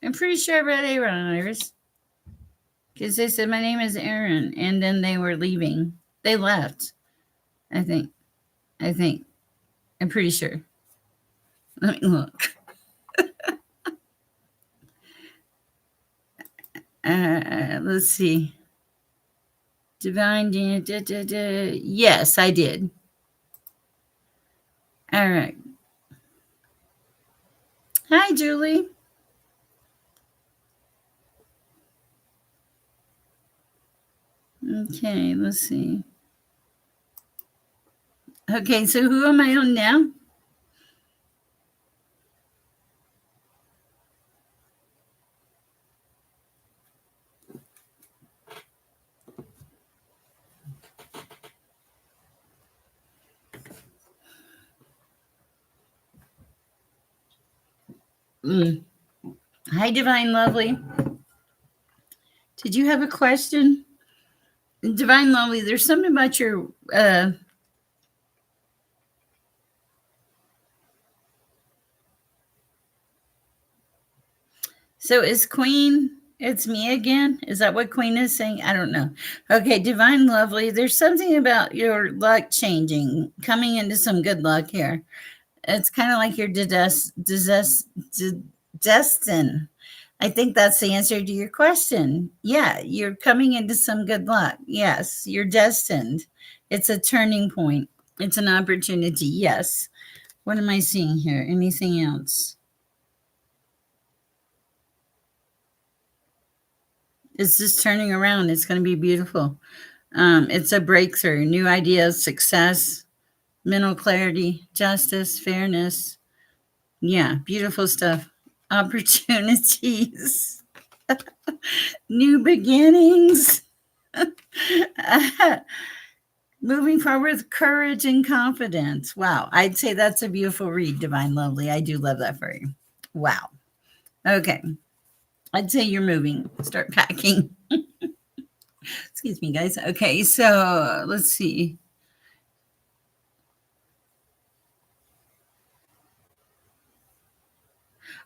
S1: I'm pretty sure I read Aaron, Iris. Because they said my name is Aaron, and then they were leaving. They left. I think. I'm pretty sure. Let me look. Let's see. Divine. Yes, I did. All right. Hi, Julie. Okay, let's see. Okay, so who am I on now? Hi, Divine Lovely. Did you have a question? Divine Lovely, there's something about your so is Queen, it's me again? Is that what Queen is saying? I don't know. Okay, Divine Lovely, there's something about your luck changing, coming into some good luck here. It's kind of like you're destined. I think that's the answer to your question. Yeah, you're coming into some good luck. Yes, you're destined. It's a turning point. It's an opportunity. Yes. What am I seeing here? Anything else? It's just turning around. It's going to be beautiful. It's a breakthrough, new ideas, success, mental clarity, justice, fairness. Yeah, beautiful stuff. Opportunities, new beginnings. Moving forward with courage and confidence. Wow, I'd say that's a beautiful read, Divine Lovely. I do love that for you. Wow. Okay. I'd say you're moving. Start packing. Excuse me, guys. Okay, so let's see.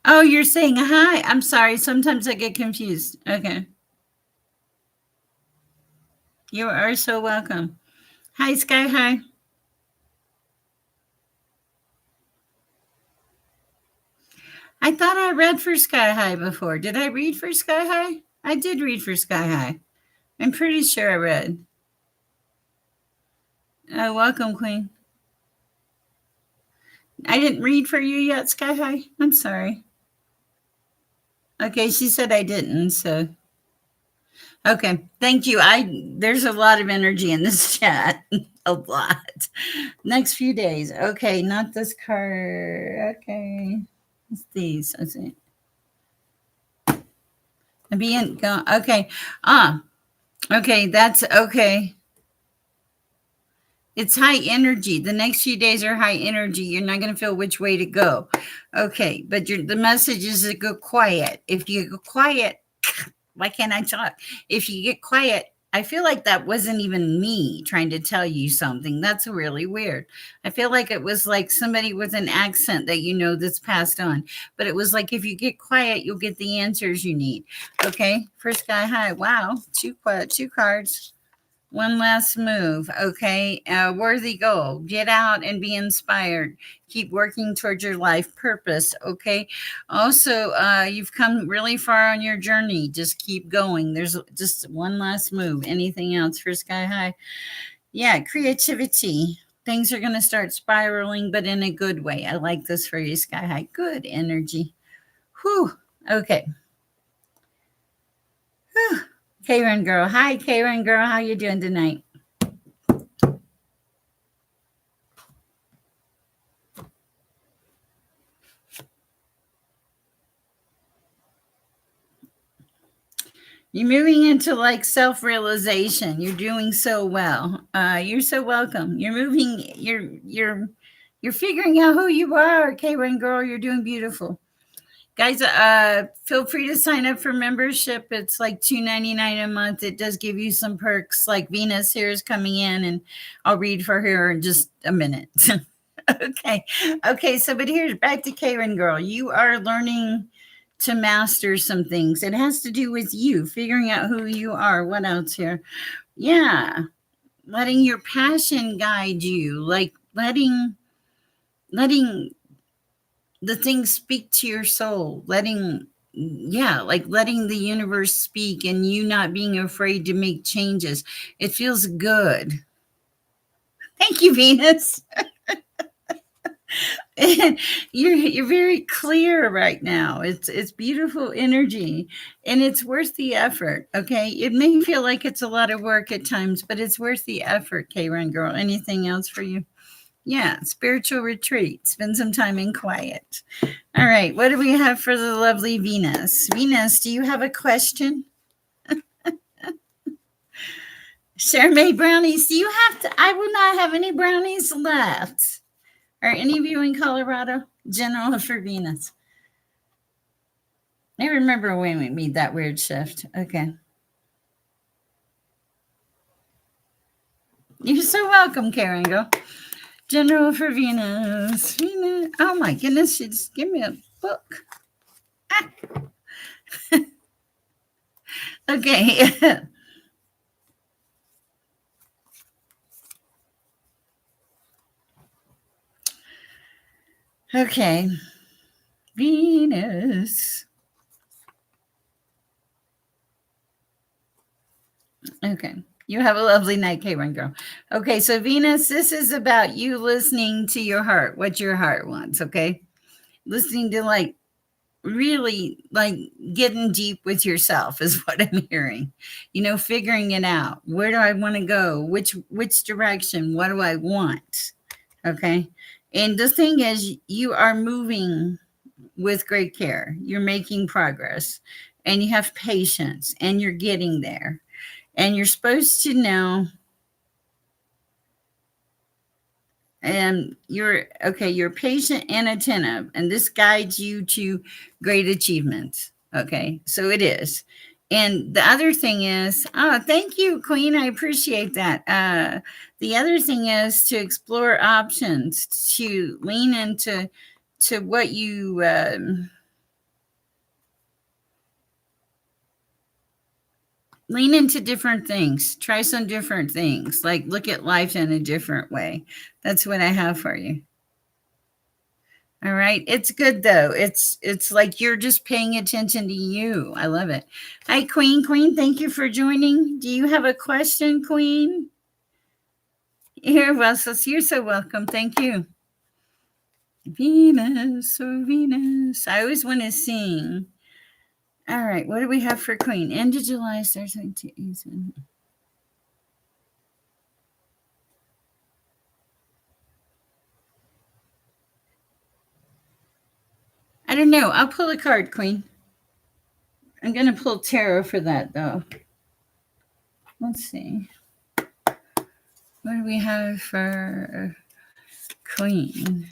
S1: Oh, you're saying hi. I'm sorry. Sometimes I get confused. Okay. You are so welcome. Hi, Sky High. I thought I read for Sky High before. Did I read for Sky High? I did read for Sky High. I'm pretty sure I read. Welcome, Queen. I didn't read for you yet, Sky High. I'm sorry. Okay, she said I didn't, so okay. Thank you. There's a lot of energy in this chat. A lot. Next few days. Okay, not this card. Okay. It's these. Let's see. Being gone. Okay. Okay, that's okay. It's high energy. The next few days are high energy. You're not going to feel which way to go. Okay, but the message is to go quiet. If you go quiet, why can't I talk? If you get quiet, I feel like that wasn't even me trying to tell you something. That's really weird. I feel like it was like somebody with an accent that you know that's passed on. But it was like if you get quiet, you'll get the answers you need. Okay, for Sky High. Wow, two cards. One last move, okay? Worthy goal. Get out and be inspired. Keep working towards your life purpose, okay? Also, you've come really far on your journey. Just keep going. There's just one last move. Anything else for Sky High? Yeah, creativity. Things are going to start spiraling, but in a good way. I like this for you, Sky High. Good energy. Whew. Okay. Whew. Karen girl. Hi, Karen girl. How you doing tonight? You're moving into like self-realization. You're doing so well. You're so welcome. You're moving. You're figuring out who you are. Karen girl, you're doing beautiful. Guys, feel free to sign up for membership. It's like $2.99 a month. It does give you some perks. Like Venus here is coming in, and I'll read for her in just a minute. Okay. So, but here's back to Karen girl. You are learning to master some things. It has to do with you figuring out who you are. What else here? Yeah, letting your passion guide you, like letting the things speak to your soul, letting the universe speak and you not being afraid to make changes. It feels good. Thank you, Venus. You're very clear right now. It's beautiful energy, and it's worth the effort. Okay, it may feel like it's a lot of work at times, but it's worth the effort. Karen girl, anything else for you? Yeah, spiritual retreat. Spend some time in quiet. All right, what do we have for the lovely Venus? Venus, do you have a question? Sher made brownies. Do you have to? I will not have any brownies left. Are any of you in Colorado? General for Venus. I remember when we made that weird shift. Okay. You're so welcome, Karen. Go. General for Venus. Venus. Oh my goodness, she just give me a book. Ah. Okay. Okay. Venus. Okay. You have a lovely night, Karen girl. Okay, so Venus, this is about you listening to your heart, what your heart wants, okay? Listening to like really like getting deep with yourself is what I'm hearing. Figuring it out. Where do I want to go? Which direction? What do I want? Okay? And the thing is you are moving with great care. You're making progress and you have patience and you're getting there. And you're supposed to know, and you're patient and attentive, and this guides you to great achievements. Okay, so it is. And the other thing is, thank you, Queen. I appreciate that. The other thing is to explore options, to lean into what you lean into different things, try some different things, like look at life in a different way. That's what I have for you. All right. It's good though. It's like you're just paying attention to you. I love it. Hi, Queen. Queen, thank you for joining. Do you have a question, Queen? You're so welcome. Thank you. Venus, oh Venus. I always want to sing. All right. What do we have for Queen? End of July, starts to ease in. I don't know. I'll pull a card, Queen. I'm going to pull tarot for that, though. Let's see. What do we have for Queen?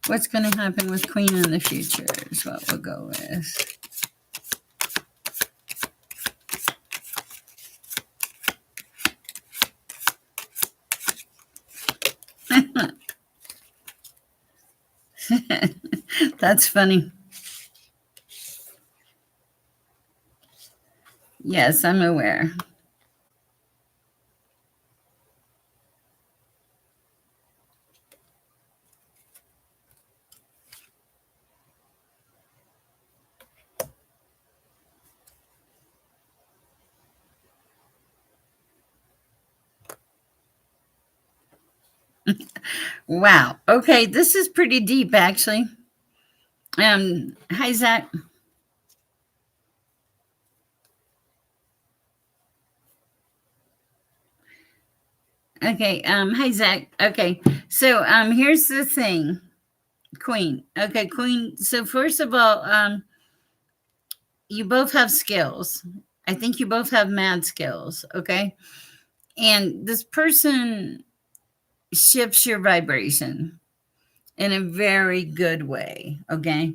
S1: What's going to happen with Queen in the future is what we'll go with. That's funny. Yes, I'm aware. Wow. Okay, this is pretty deep, actually. Hi, Zach. Okay, hi, Zach. Okay, so here's the thing, Queen. Okay, Queen. So first of all, you both have skills. I think you both have mad skills. Okay, and this person shifts your vibration in a very good way. Okay.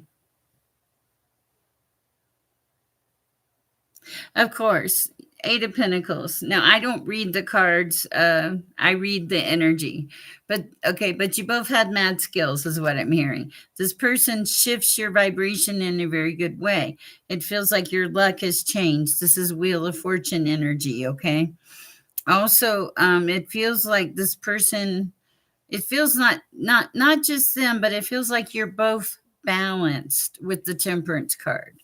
S1: Of course, Eight of Pentacles. Now, I don't read the cards. I read the energy. But okay, but you both had mad skills, is what I'm hearing. This person shifts your vibration in a very good way. It feels like your luck has changed. This is Wheel of Fortune energy. Okay. Also, it feels like this person. It feels not just them, but it feels like you're both balanced with the Temperance card,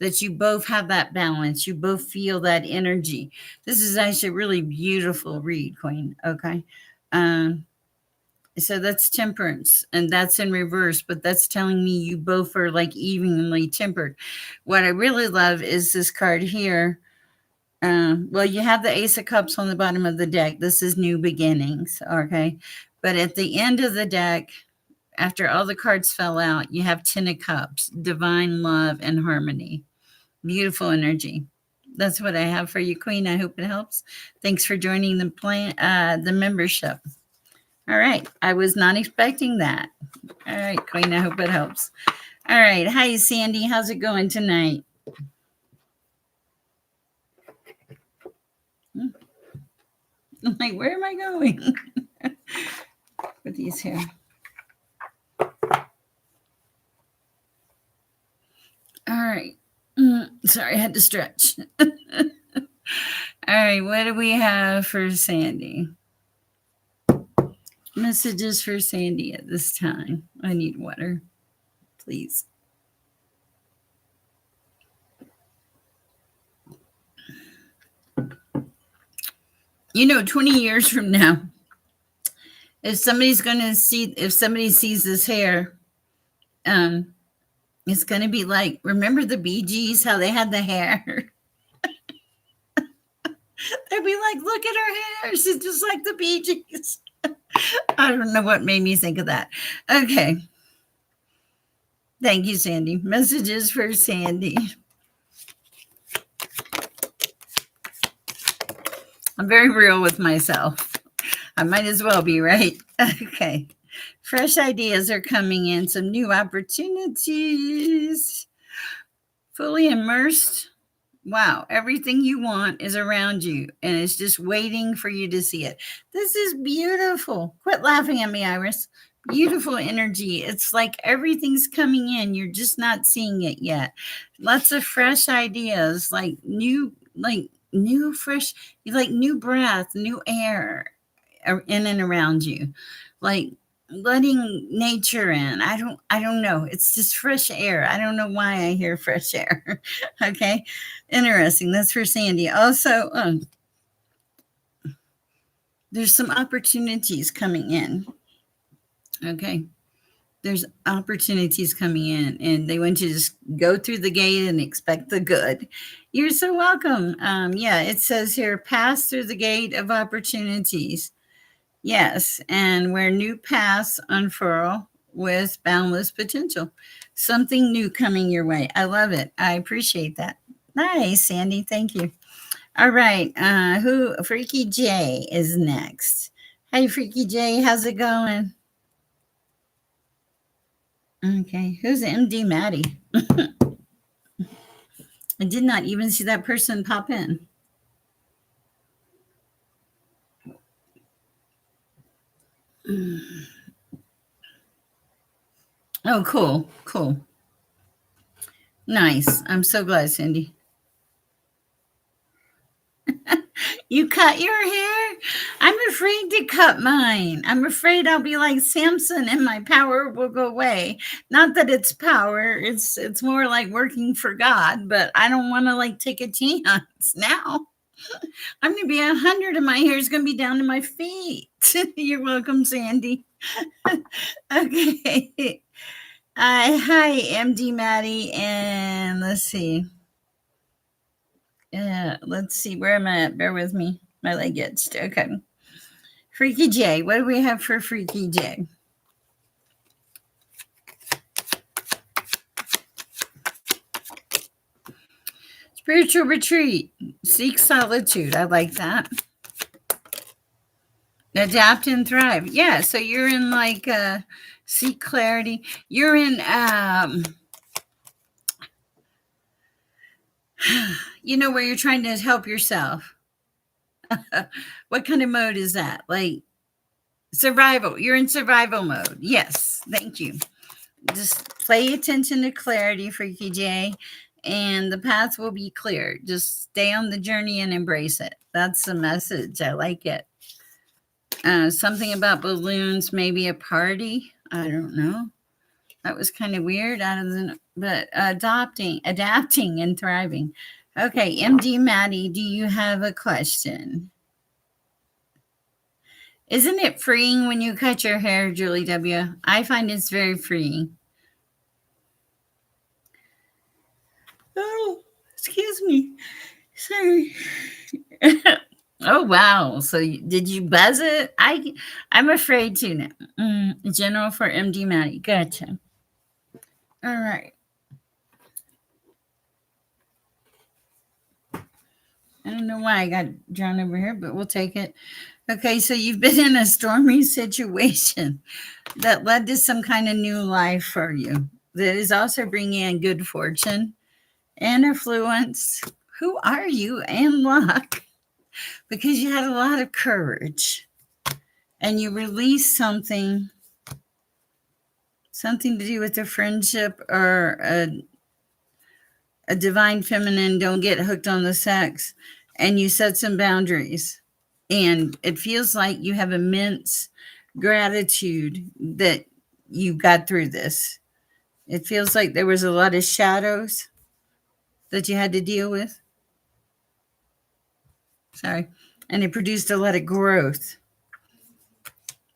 S1: that you both have that balance, you both feel that energy. This is actually a really beautiful read, Queen. Okay. um so that's Temperance, and that's in reverse, but that's telling me you both are like evenly tempered. What I really love is this card here. Well, you have the Ace of Cups on the bottom of the deck. This is new beginnings. Okay. But at the end of the deck, after all the cards fell out, you have Ten of Cups, divine love and harmony. Beautiful energy. That's what I have for you, Queen. I hope it helps. Thanks for joining the membership. All right. I was not expecting that. All right, Queen. I hope it helps. All right. Hi, Sandy. How's it going tonight? I'm like, where am I going with these here? All right. Sorry, I had to stretch. All right. What do we have for Sandy? Messages for Sandy at this time. I need water, please. You know, 20 years from now, if somebody sees this hair, it's going to be like, remember the Bee Gees, how they had the hair? They'd be like, look at her hair. She's just like the Bee Gees. I don't know what made me think of that. Okay. Thank you, Sandy. Messages for Sandy. I'm very real with myself. I might as well be, right? Okay. Fresh ideas are coming in, some new opportunities. Fully immersed. Wow, everything you want is around you and it's just waiting for you to see it. This is beautiful. Quit laughing at me, Iris. Beautiful energy. It's like everything's coming in. You're just not seeing it yet. Lots of fresh ideas, like fresh, like new breath, new air in and around you. Like letting nature in. I don't know. It's just fresh air. I don't know why I hear fresh air. Okay. Interesting. That's for Sandy. Also, there's some opportunities coming in. Okay. There's opportunities coming in, and they want you to just go through the gate and expect the good. You're so welcome. Yeah, it says here, pass through the gate of opportunities. Yes, and where new paths unfurl with boundless potential. Something new coming your way. I love it. I appreciate that. Nice, Sandy. Thank you. All right. Who Freaky J is next. Hey Freaky J, how's it going? Okay. Who's MD Maddie? I did not even see that person pop in. Oh, cool. Cool. Nice. I'm so glad, Cindy. You cut your hair? I'm afraid to cut mine. I'm afraid I'll be like Samson and my power will go away. Not that it's power, it's more like working for God, but I don't want to like take a chance now. I'm gonna be 100 and my hair is gonna be down to my feet. You're welcome, Sandy. Okay. Hi, MD Maddie, and let's see, where am I at? Bear with me. My leg itched. Okay. Freaky J. What do we have for Freaky J? Spiritual retreat. Seek solitude. I like that. Adapt and thrive. Yeah. So you're in like seek clarity. You're in where you're trying to help yourself. What kind of mode is that? Like survival. You're in survival mode. Yes. Thank you. Just pay attention to clarity, Freaky J, and the path will be clear. Just stay on the journey and embrace it. That's the message. I like it. Something about balloons, maybe a party. I don't know. That was kind of weird. But adapting and thriving. Okay, MD Maddie, do you have a question? Isn't it freeing when you cut your hair, Julie W? I find it's very freeing. Oh, excuse me. Sorry. Oh wow! So did you buzz it? I'm afraid to now. General for MD Maddie. Gotcha. All right. I don't know why I got drawn over here, but we'll take it. Okay, so you've been in a stormy situation that led to some kind of new life for you that is also bringing in good fortune and affluence. Who are you? And luck. Because you had a lot of courage and you released something to do with a friendship or a divine feminine. Don't get hooked on the sex, and you set some boundaries, and it feels like you have immense gratitude that you got through this. It feels like there was a lot of shadows that you had to deal with. Sorry. And it produced a lot of growth.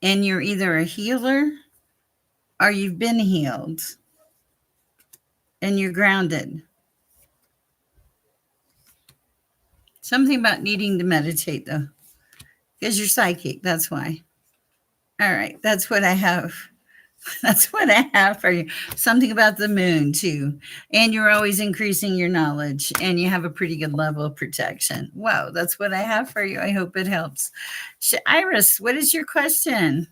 S1: And you're either a healer or you've been healed. And you're grounded. Something about needing to meditate, though. Because you're psychic. That's why. All right. That's what I have. That's what I have for you. Something about the moon, too. And you're always increasing your knowledge. And you have a pretty good level of protection. Wow. That's what I have for you. I hope it helps. Iris, what is your question?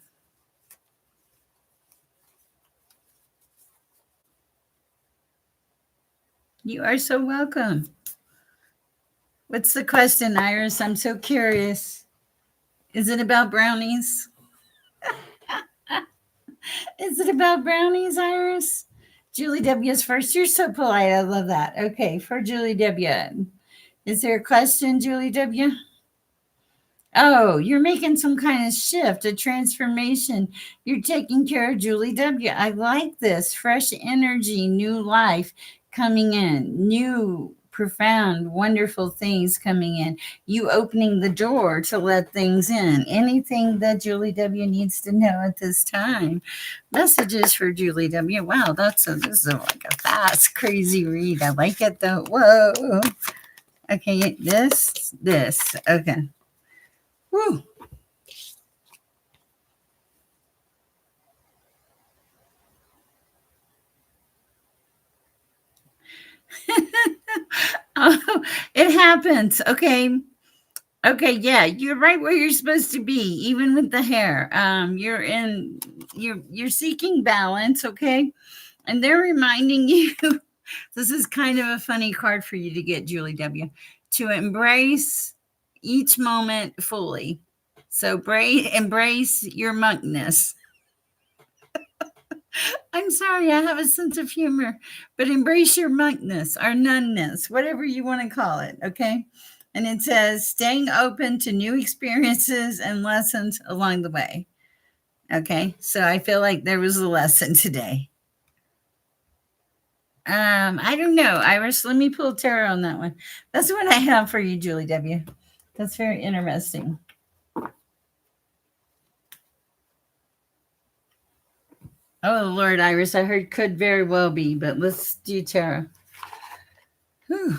S1: You are so welcome. What's the question, Iris? I'm so curious. Is it about brownies? Is it about brownies, Iris? Julie W is first. You're so polite. I love that. Okay, for Julie W. Is there a question, Julie W? Oh, you're making some kind of shift, a transformation. You're taking care of Julie W. I like this. Fresh energy, new life coming in, new, profound, wonderful things coming in. You opening the door to let things in. Anything that Julie W. needs to know at this time. Messages for Julie W. Wow, this is like a fast, crazy read. I like it though. Whoa. Okay, this. Okay. Woo. Oh, it happens. Okay. Okay, yeah, you're right where you're supposed to be, even with the hair. You're seeking balance, okay? And they're reminding you this is kind of a funny card for you to get, Julie W. To embrace each moment fully. So embrace your monkness. I'm sorry, I have a sense of humor, but embrace your monkness or nunness, whatever you want to call it, okay? And it says, staying open to new experiences and lessons along the way. Okay, so I feel like there was a lesson today. I don't know, Iris. Let me pull tarot on that one. That's what I have for you, Julie W. That's very interesting. Oh Lord, Iris, I heard could very well be, but let's do tarot. Whew.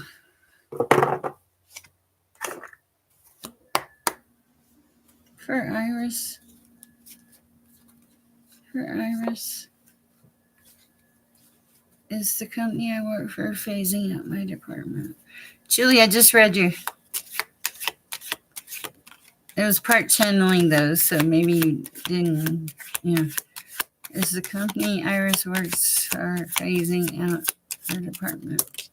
S1: For Iris. For Iris. Is the company I work for phasing out my department? Julie, I just read you. It was part channeling those, so maybe you didn't. Yeah. Is the company Iris works for phasing out her department?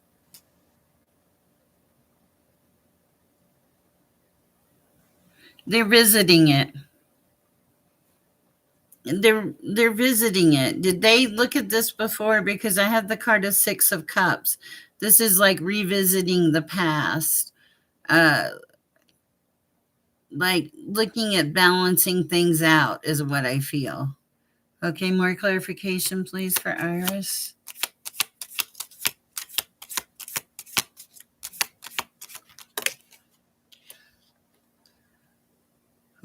S1: They're visiting it. They're visiting it. Did they look at this before? Because I have the card of Six of Cups. This is like revisiting the past. Uh like looking at balancing things out is what I feel. Okay, more clarification, please, for Iris.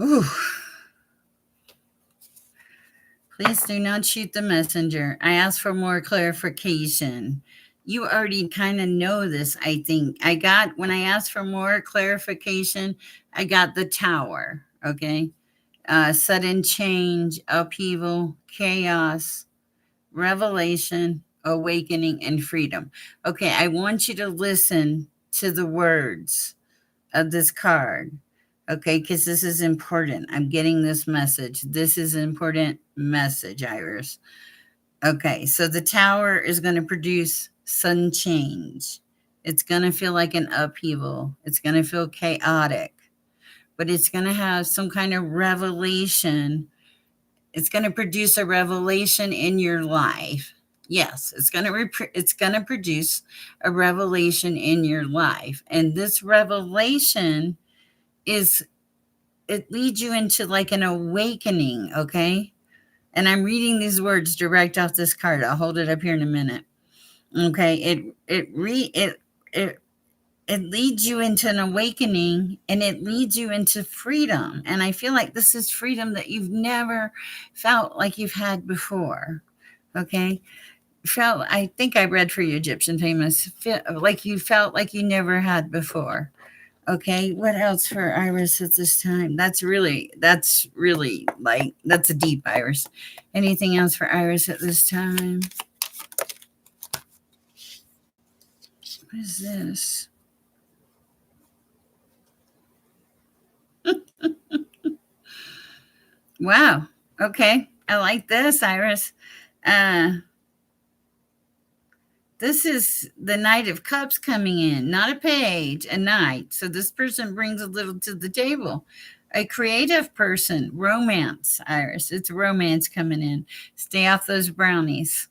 S1: Ooh. Please do not shoot the messenger. I asked for more clarification. You already kind of know this, I think. When I asked for more clarification, I got the tower, okay? Sudden change, upheaval, chaos, revelation, awakening, and freedom. Okay, I want you to listen to the words of this card. Okay, because this is important. I'm getting this message. This is an important message, Iris. Okay, so the tower is going to produce sudden change. It's going to feel like an upheaval. It's going to feel chaotic, but it's going to have some kind of revelation. It's going to produce a revelation in your life. Yes, it's going to produce a revelation in your life. And this revelation is it leads you into like an awakening, okay? And I'm reading these words direct off this card. I'll hold it up here in a minute. Okay, it leads you into an awakening and it leads you into freedom. And I feel like this is freedom that you've never felt like you've had before. Okay? I think I read for you Egyptian famous, like you felt like you never had before. Okay, what else for Iris at this time? That's really like that's a deep Iris. Anything else for Iris at this time? What is this? Wow. Okay, I like this, Iris. Uh, this is the Knight of Cups coming in, not a page, a knight. So this person brings a little to the table. A creative person, romance, Iris. It's romance coming in. Stay off those brownies.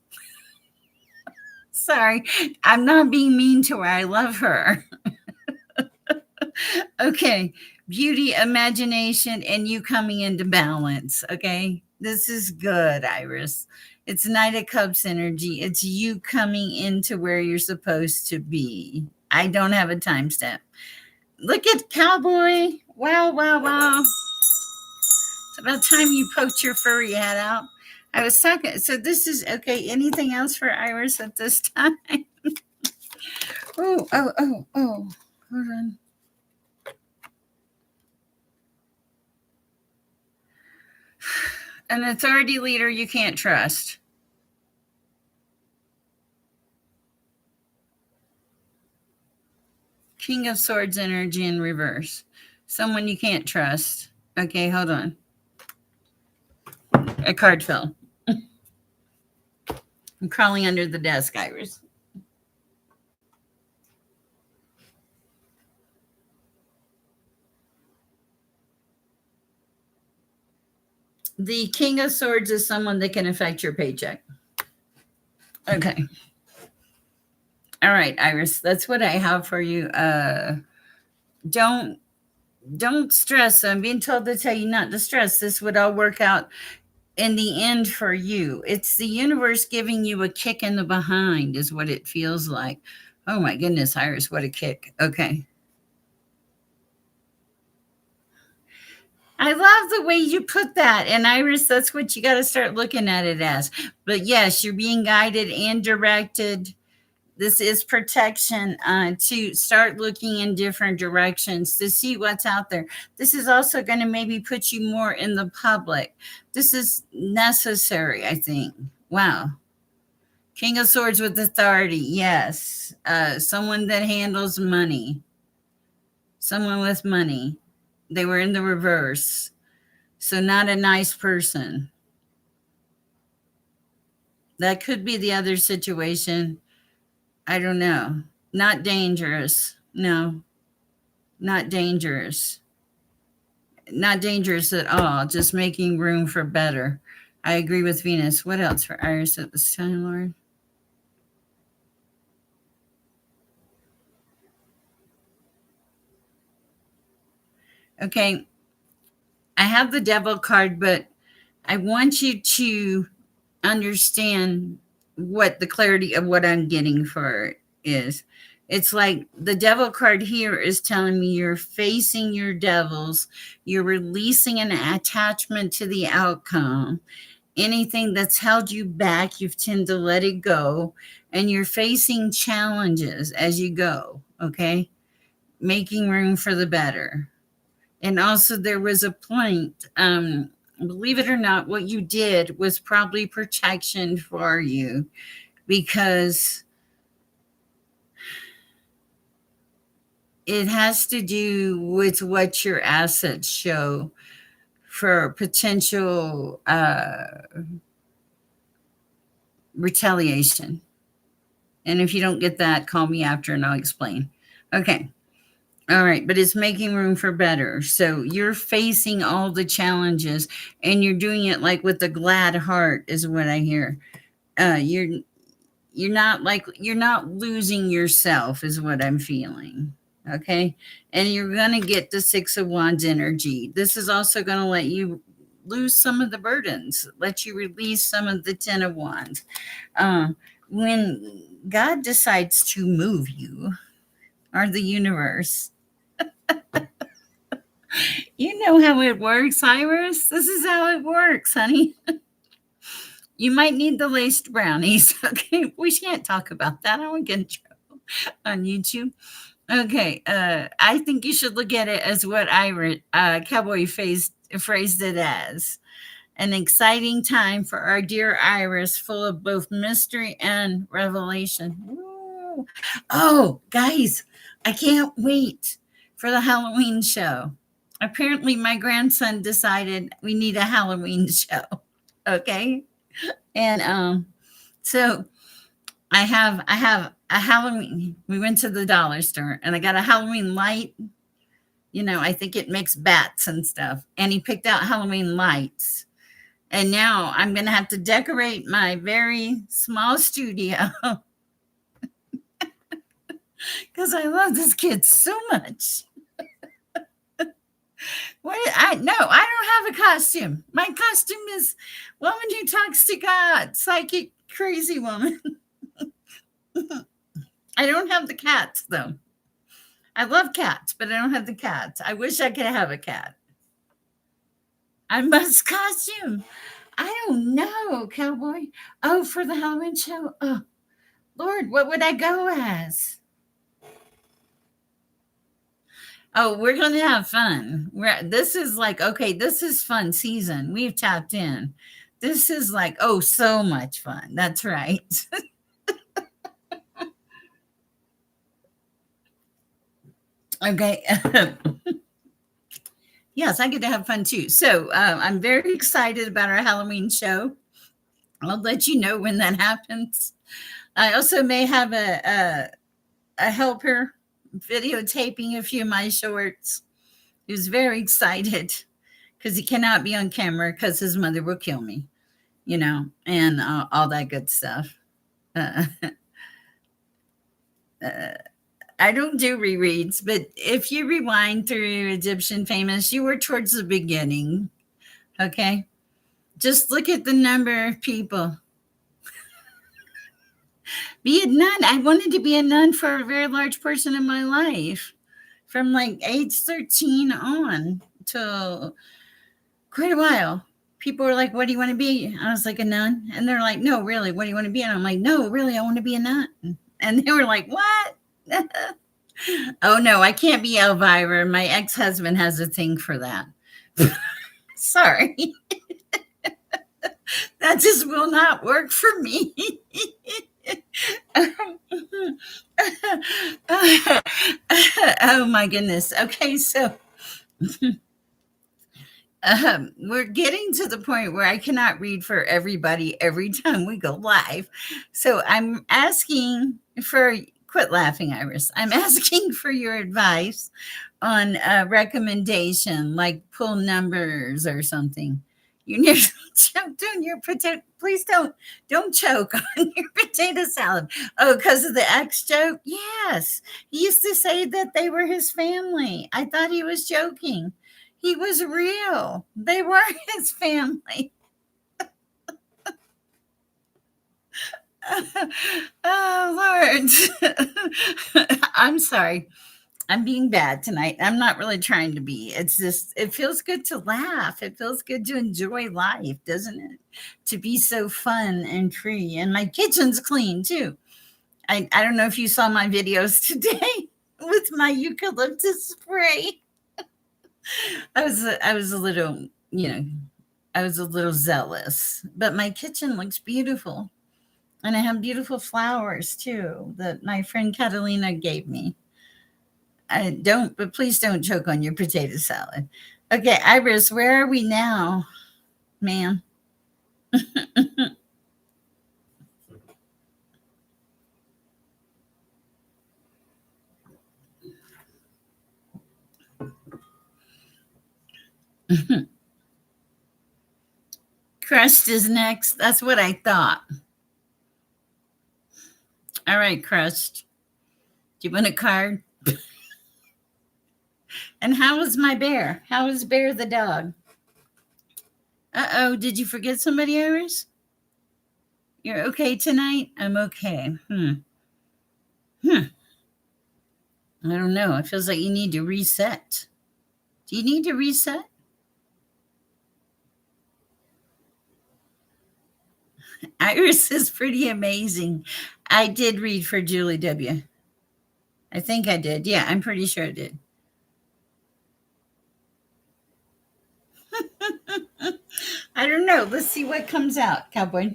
S1: Sorry, I'm not being mean to her. I love her. Okay, beauty, imagination, and you coming into balance. Okay. This is good, Iris. It's Knight of Cups energy. It's you coming into where you're supposed to be. I don't have a timestamp. Look at Cowboy. Wow, wow, wow. It's about time you poked your furry head out. I was talking. So this is okay. Anything else for Iris at this time? Oh. Hold on. An authority leader you can't trust. King of Swords energy in reverse. Someone you can't trust. Okay, hold on. A card fell. I'm crawling under the desk, Iris. The King of Swords is someone that can affect your paycheck. Okay. All right, Iris. That's what I have for you. Don't stress. I'm being told to tell you not to stress. This would all work out in the end for you. It's the universe giving you a kick in the behind, is what it feels like. Oh my goodness, Iris, what a kick. Okay. I love the way you put that. And Iris, that's what you got to start looking at it as. But yes, you're being guided and directed. This is protection to start looking in different directions to see what's out there. This is also going to maybe put you more in the public. This is necessary, I think. Wow. King of Swords with authority. Yes. Someone that handles money. Someone with money. They were in the reverse. So, not a nice person. That could be the other situation. I don't know. Not dangerous. No, not dangerous. Not dangerous at all. Just making room for better. I agree with Venus. What else for Iris at this time, Lord? Okay. I have the devil card, but I want you to understand what the clarity of what I'm getting for it is. It's like the devil card here is telling me you're facing your devils, you're releasing an attachment to the outcome. Anything that's held you back, you tend to let it go, and you're facing challenges as you go, okay? Making room for the better. And also, there was a point, believe it or not, what you did was probably protection for you because it has to do with what your assets show for potential retaliation. And if you don't get that, call me after and I'll explain. Okay. All right. But it's making room for better. So you're facing all the challenges and you're doing it like with a glad heart, is what I hear. You're not losing yourself, is what I'm feeling. Okay. And you're going to get the Six of Wands energy. This is also going to let you lose some of the burdens, let you release some of the Ten of Wands. When God decides to move you, or the universe, you know how it works, Iris. This is how it works, honey. You might need the laced brownies. Okay. We can't talk about that. I won't get in trouble on YouTube. Okay. I think you should look at it as what Cowboy phrased it as. An exciting time for our dear Iris, full of both mystery and revelation. Woo. Oh, guys, I can't wait for the Halloween show. Apparently, my grandson decided we need a Halloween show. Okay. And so I have a Halloween. We went to the dollar store and I got a Halloween light. You know, I think it makes bats and stuff. And he picked out Halloween lights. And now I'm going to have to decorate my very small studio because I love this kid so much. What? No, I don't have a costume. My costume is woman who talks to God, psychic crazy woman. I don't have the cats though. I love cats, but I don't have the cats. I wish I could have a cat. I must costume. I don't know, cowboy. Oh, for the Halloween show. Oh, Lord, what would I go as? Oh, we're gonna have fun. This is like, okay, this is fun season. We've tapped in. This is like, oh, so much fun. That's right. Okay. Yes, I get to have fun too. So I'm very excited about our Halloween show. I'll let you know when that happens. I also may have a helper videotaping a few of my shorts. He was very excited because he cannot be on camera because his mother will kill me, and all that good stuff. Uh, uh, I don't do rereads, but if you rewind through Egyptian Famous, you were towards the beginning. Okay. Just look at the number of people. Be a nun. I wanted to be a nun for a very large portion of my life, from like age 13 on till quite a while. People were like, "What do you want to be?" I was like, "A nun." And they're like, "No, really, what do you want to be?" And I'm like, "No, really, I want to be a nun." And they were like, "What?" Oh, no, I can't be Elvira. My ex husband has a thing for that. Sorry. That just will not work for me. Oh, my goodness. Okay, so we're getting to the point where I cannot read for everybody every time we go live. So I'm asking for, quit laughing, Iris. I'm asking for your advice on a recommendation, like pull numbers or something. You nearly choked on your potato. Please don't choke on your potato salad. Oh, because of the ex joke? Yes. He used to say that they were his family. I thought he was joking. He was real. They were his family. Oh, Lord. I'm sorry. I'm being bad tonight. I'm not really trying to be. It's just, it feels good to laugh. It feels good to enjoy life, doesn't it? To be so fun and free. And my kitchen's clean too. I don't know if you saw my videos today with my eucalyptus spray. I was a little, I was a little zealous, but my kitchen looks beautiful. And I have beautiful flowers too that my friend Catalina gave me. I don't, but please don't choke on your potato salad. Okay, Iris, where are we now, ma'am? Crust is next. That's what I thought. All right, Crust. Do you want a card? And how is my bear? How is Bear the dog? Uh-oh, did you forget somebody, Iris? You're okay tonight? I'm okay. Hmm. I don't know. It feels like you need to reset. Do you need to reset? Iris is pretty amazing. I did read for Julie W. I think I did. Yeah, I'm pretty sure I did. I don't know. Let's see what comes out, Cowboy.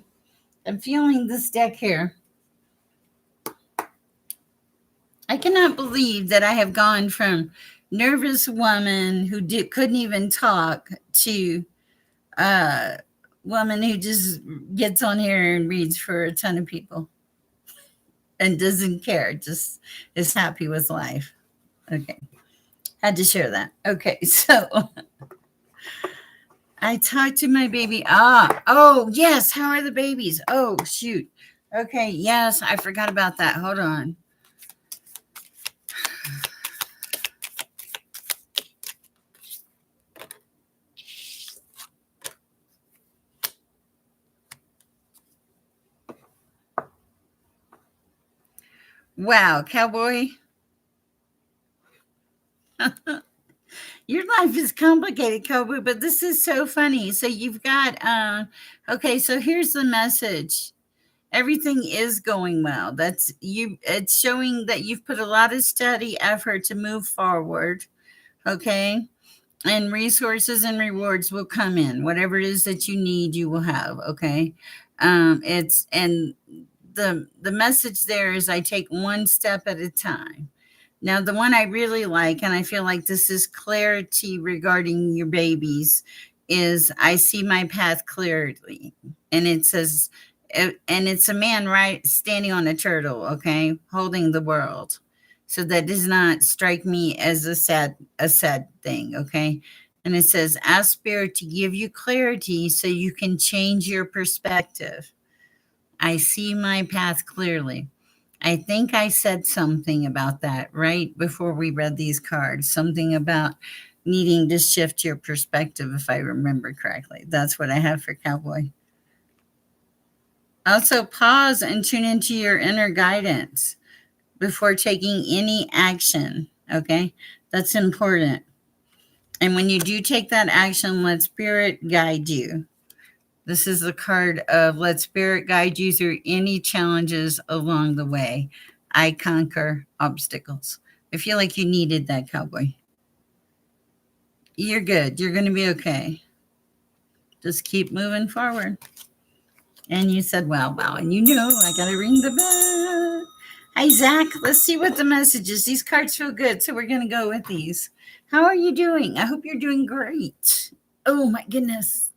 S1: I'm feeling this deck here. I cannot believe that I have gone from nervous woman who couldn't even talk to woman who just gets on here and reads for a ton of people and doesn't care, just is happy with life. Okay. Had to share that. Okay, so I talked to my baby. Oh, yes. How are the babies? Oh, shoot. Okay, yes, I forgot about that. Hold on. Wow, cowboy. Your life is complicated, Cowboy, but this is so funny. So you've got okay, so here's the message. Everything is going well. That's you, it's showing that you've put a lot of study effort to move forward, okay? And resources and rewards will come in. Whatever it is that you need, you will have, okay? It's and the message there is I take one step at a time. Now, the one I really like, and I feel like this is clarity regarding your babies, is I see my path clearly. And it says, and it's a man right standing on a turtle, okay, holding the world. So that does not strike me as a sad thing, okay? And it says, ask spirit to give you clarity so you can change your perspective. I see my path clearly. I think I said something about that right before we read these cards, something about needing to shift your perspective, if I remember correctly. That's what I have for Cowboy. Also, pause and tune into your inner guidance before taking any action. Okay, that's important. And when you do take that action, let spirit guide you. This is the card of let spirit guide you through any challenges along the way. I conquer obstacles. I feel like you needed that, Cowboy. You're good. You're going to be okay. Just keep moving forward. And you said, wow. And you know, I got to ring the bell. Hi, Zach. Let's see what the message is. These cards feel good, so we're going to go with these. How are you doing? I hope you're doing great. Oh, my goodness.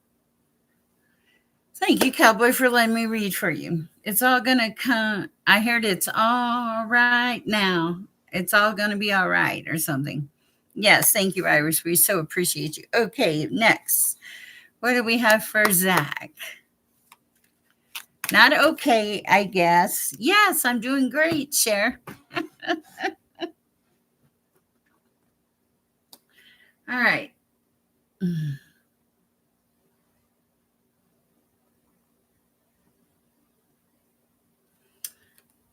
S1: Thank you, Cowboy, for letting me read for you. It's all going to come. I heard it's all right now. It's all going to be all right or something. Yes, thank you, Iris. We so appreciate you. Okay, next. What do we have for Zach? Not okay, I guess. Yes, I'm doing great, Sher. All right.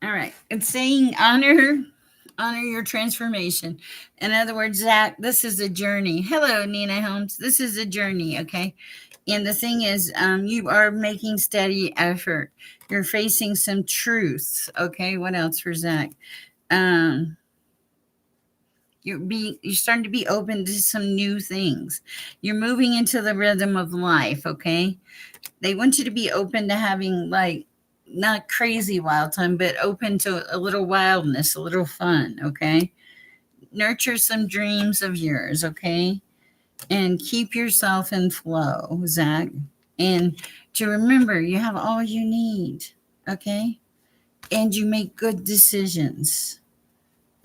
S1: All right. It's saying honor your transformation. In other words, Zach, this is a journey. Hello, Nina Holmes. This is a journey, okay? And the thing is, you are making steady effort. You're facing some truths, okay? What else for Zach? Um, you're starting to be open to some new things. You're moving into the rhythm of life, okay? They want you to be open to having like not crazy wild time, but open to a little wildness, a little fun, okay? Nurture some dreams of yours, okay? And keep yourself in flow, Zach. And to remember, you have all you need, okay? And you make good decisions,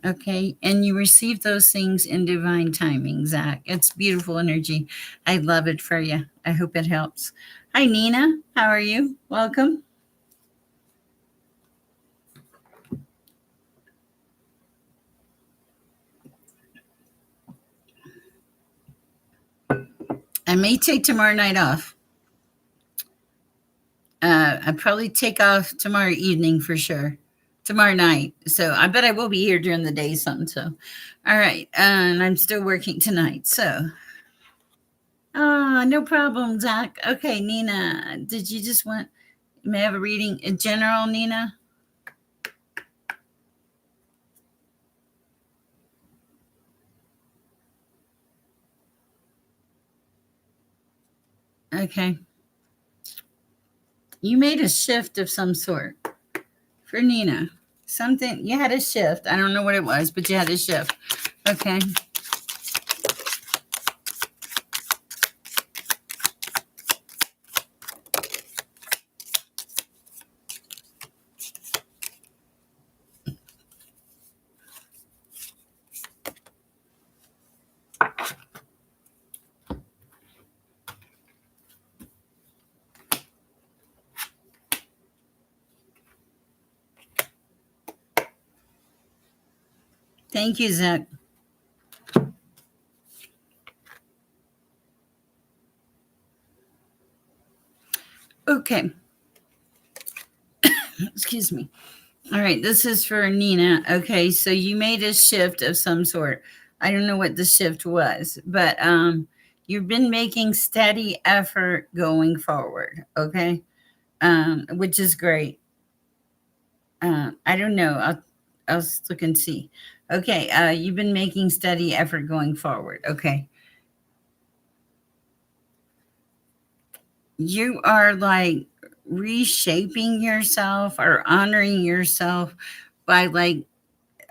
S1: okay? And you receive those things in divine timing, Zach. It's beautiful energy. I love it for you. I hope it helps. Hi, Nina. How are you? Welcome. I may take tomorrow night off. I probably take off tomorrow evening for sure. Tomorrow night. So I bet I will be here during the day some. So, all right. And I'm still working tonight. So, no problem, Zach. Okay, Nina, did you just want, may I have a reading in general, Nina? Okay. You made a shift of some sort for Nina. Something, you had a shift. I don't know what it was, but you had a shift. Okay. Thank you, Zach. Okay. Excuse me. All right, this is for Nina. Okay, so you made a shift of some sort. I don't know what the shift was, but you've been making steady effort going forward. Okay, which is great. I don't know. I'll look and see. Okay, you've been making steady effort going forward. Okay, you are like reshaping yourself or honoring yourself by like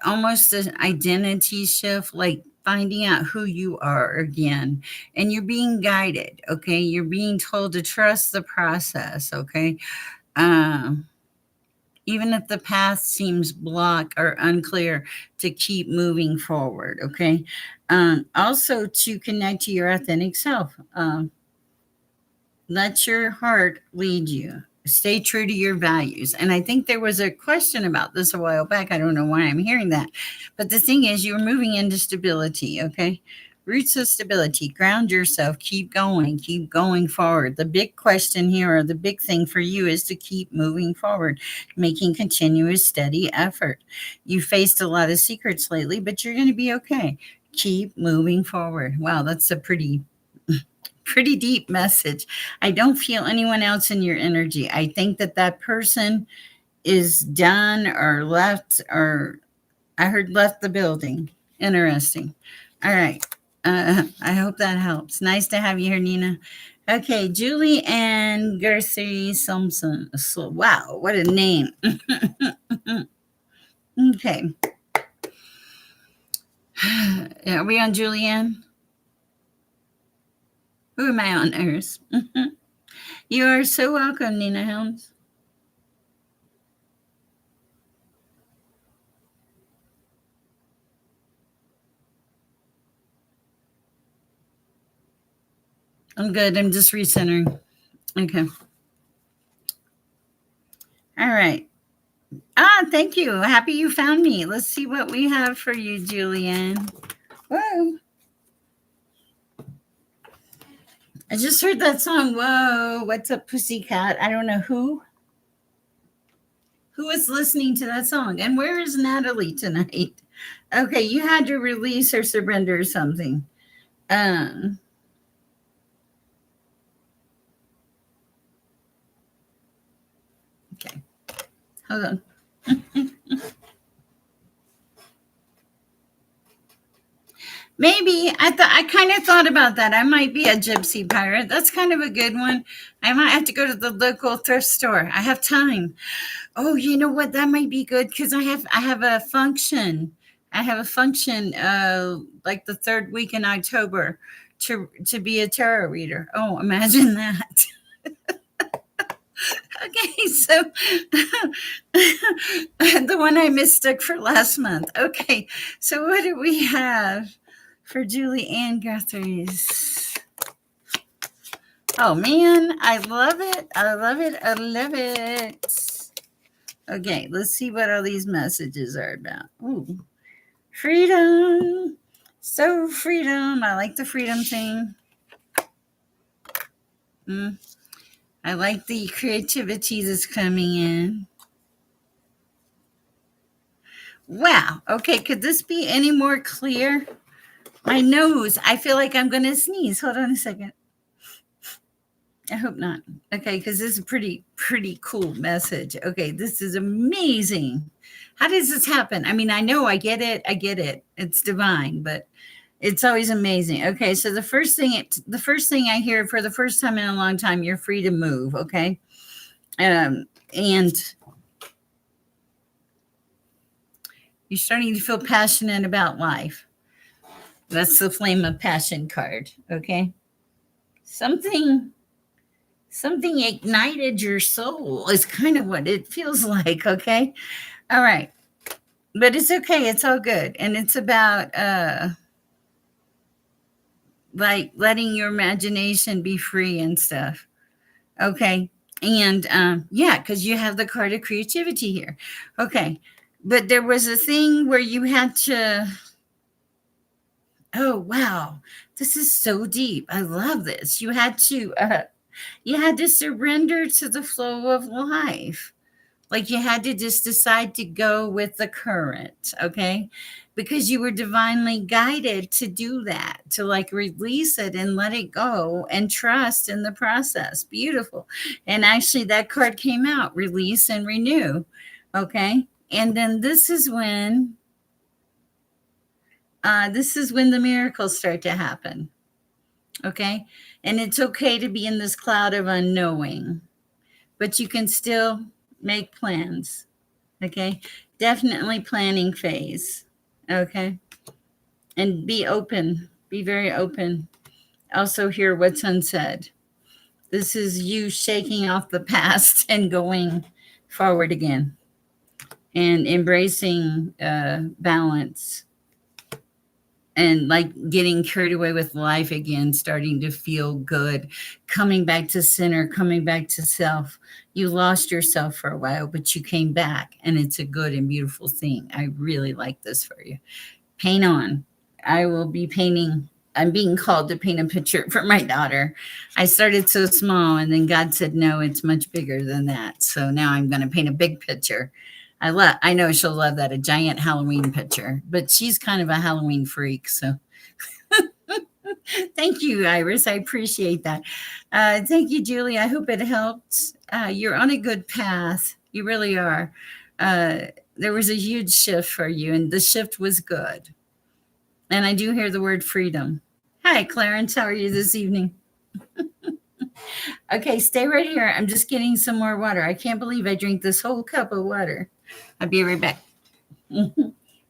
S1: almost an identity shift, like finding out who you are again. And you're being guided. Okay, you're being told to trust the process. Okay. Um, Even if the path seems blocked or unclear, to keep moving forward. Okay. Also, to connect to your authentic self. Let your heart lead you. Stay true to your values. And I think there was a question about this a while back. I don't know why I'm hearing that. But the thing is, you're moving into stability, okay? Roots of stability. Ground yourself. Keep going forward. The big question here, or the big thing for you, is to keep moving forward, making continuous, steady effort. You faced a lot of secrets lately, but you're going to be okay. Keep moving forward. Wow, that's a pretty deep message. I don't feel anyone else in your energy. I think that that person is done or left, or I heard left the building. Interesting. All right. I hope that helps. Nice to have you here, Nina. Okay, Julie and Garcia Simpson. So, wow, what a name. Okay. Are we on Julianne? Who am I on, Earth? You are so welcome, Nina Helms. I'm good. I'm just recentering. Okay. All right. Thank you. Happy you found me. Let's see what we have for you, Julianne. Whoa. I just heard that song. Whoa. What's up, Pussycat? I don't know who is listening to that song. And where is Natalie tonight? Okay, you had to release or surrender something. Um, okay. Hold on. Maybe I kind of thought about that. I might be a gypsy pirate. That's kind of a good one. I might have to go to the local thrift store. I have time. Oh, you know what? That might be good because I have a function. I have a function like the third week in October to be a tarot reader. Oh, imagine that. Okay, so the one I mistook for last month. Okay, so what do we have for Julie Ann Guthrie's? Oh man, I love it. I love it. I love it. Okay, let's see what all these messages are about. Ooh, freedom. So freedom. I like the freedom thing. Mm, I like the creativity that's coming in. Wow. Okay, could this be any more clear? My nose. I feel like I'm going to sneeze. Hold on a second. I hope not. Okay, because this is a pretty cool message. Okay, this is amazing. How does this happen? I mean, I know I get it. I get it. It's divine, but it's always amazing. Okay, so the first thing I hear for the first time in a long time, you're free to move. Okay, and you're starting to feel passionate about life. That's the flame of passion card. Okay, something something ignited your soul is kind of what it feels like. Okay, all right, but it's okay. It's all good, and it's about like letting your imagination be free and stuff. Okay. And yeah, because you have the card of creativity here. Okay. But there was a thing where you had to, oh, wow. This is so deep. I love this. You had to surrender to the flow of life. Like you had to just decide to go with the current, okay? Because you were divinely guided to do that, to like release it and let it go and trust in the process. Beautiful. And actually, that card came out, release and renew, okay? And then this is when the miracles start to happen, okay? And it's okay to be in this cloud of unknowing, but you can still make plans. Okay. Definitely planning phase. Okay. And be open. Be very open. Also, hear what's unsaid. This is you shaking off the past and going forward again and embracing balance and like getting carried away with life again, starting to feel good, coming back to center, coming back to self. You lost yourself for a while, but you came back, and it's a good and beautiful thing. I really like this for you. Paint on. I will be painting. I'm being called to paint a picture for my daughter. I started so small, and then God said, no, it's much bigger than that. So now I'm going to paint a big picture. I know she'll love that, a giant Halloween picture, but she's kind of a Halloween freak. So thank you, Iris. I appreciate that. Thank you, Julie. I hope it helped. You're on a good path. You really are. There was a huge shift for you, and the shift was good. And I do hear the word freedom. Hi, Clarence. How are you this evening? Okay, stay right here. I'm just getting some more water. I can't believe I drank this whole cup of water. I'll be right back.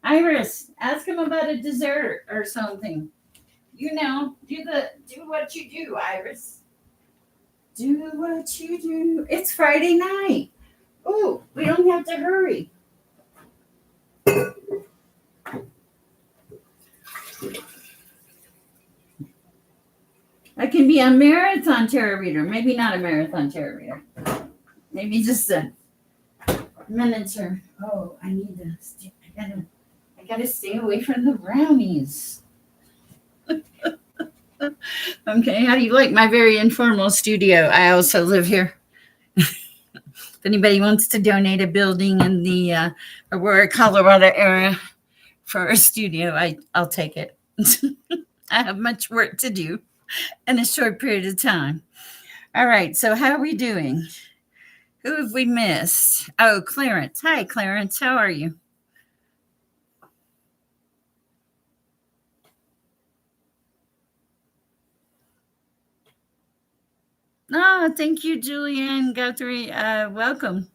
S1: Iris, ask him about a dessert or something. You know, do what you do, Iris. Do what you do. It's Friday night. Oh, we don't have to hurry. I can be a marathon tarot reader. Maybe not a marathon tarot reader. Maybe just a miniature. Oh, I gotta stay away from the brownies. Okay, how do you like my very informal studio? I also live here. If anybody wants to donate a building in the Aurora, Colorado area for a studio, I'll take it. I have much work to do in a short period of time. All right, so how are we doing? Who have we missed? Oh, Clarence. Hi, Clarence. How are you? Oh, thank you, Julianne Guthrie. Welcome.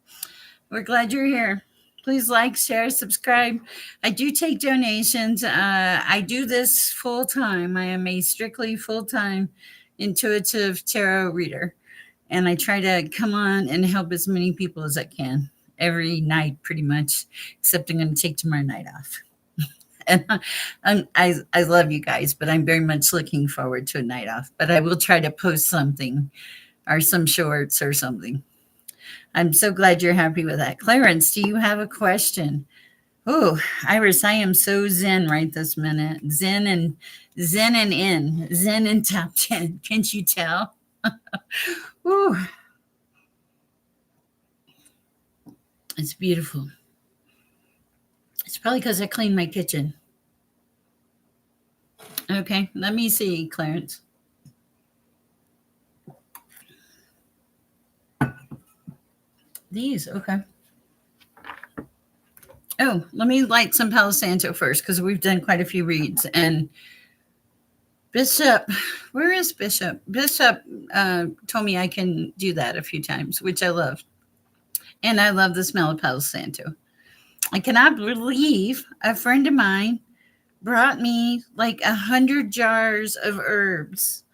S1: We're glad you're here. Please like, share, subscribe. I do take donations. I do this full time. I am a strictly full time intuitive tarot reader. And I try to come on and help as many people as I can every night, pretty much, except I'm going to take tomorrow night off. And I love you guys, but I'm very much looking forward to a night off. But I will try to post something or some shorts or something. I'm so glad you're happy with that. Clarence, do you have a question? Oh, Iris, I am so zen right this minute. Zen and zen and tapped in. Can't you tell? Ooh, it's beautiful. It's probably because I cleaned my kitchen. Okay, let me see, Clarence. These, okay. Oh, let me light some Palo Santo first because we've done quite a few reads. And Bishop, where is Bishop? Bishop told me I can do that a few times, which I love. And I love the smell of Palo Santo. I cannot believe a friend of mine brought me like 100 jars of herbs,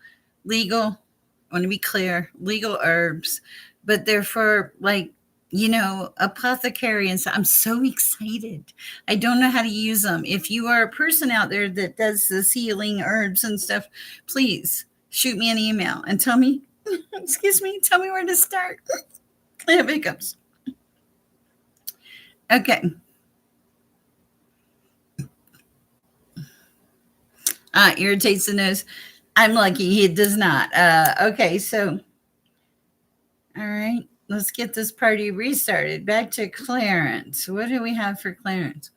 S1: legal, I want to be clear, legal herbs, but they're for like, apothecary and so I'm so excited. I don't know how to use them. If you are a person out there that does this healing herbs and stuff, please shoot me an email and tell me, tell me where to start. I have hiccups. Okay. Irritates the nose. I'm lucky he does not. Okay, so all right. Let's get this party restarted. Back to Clarence. What do we have for Clarence?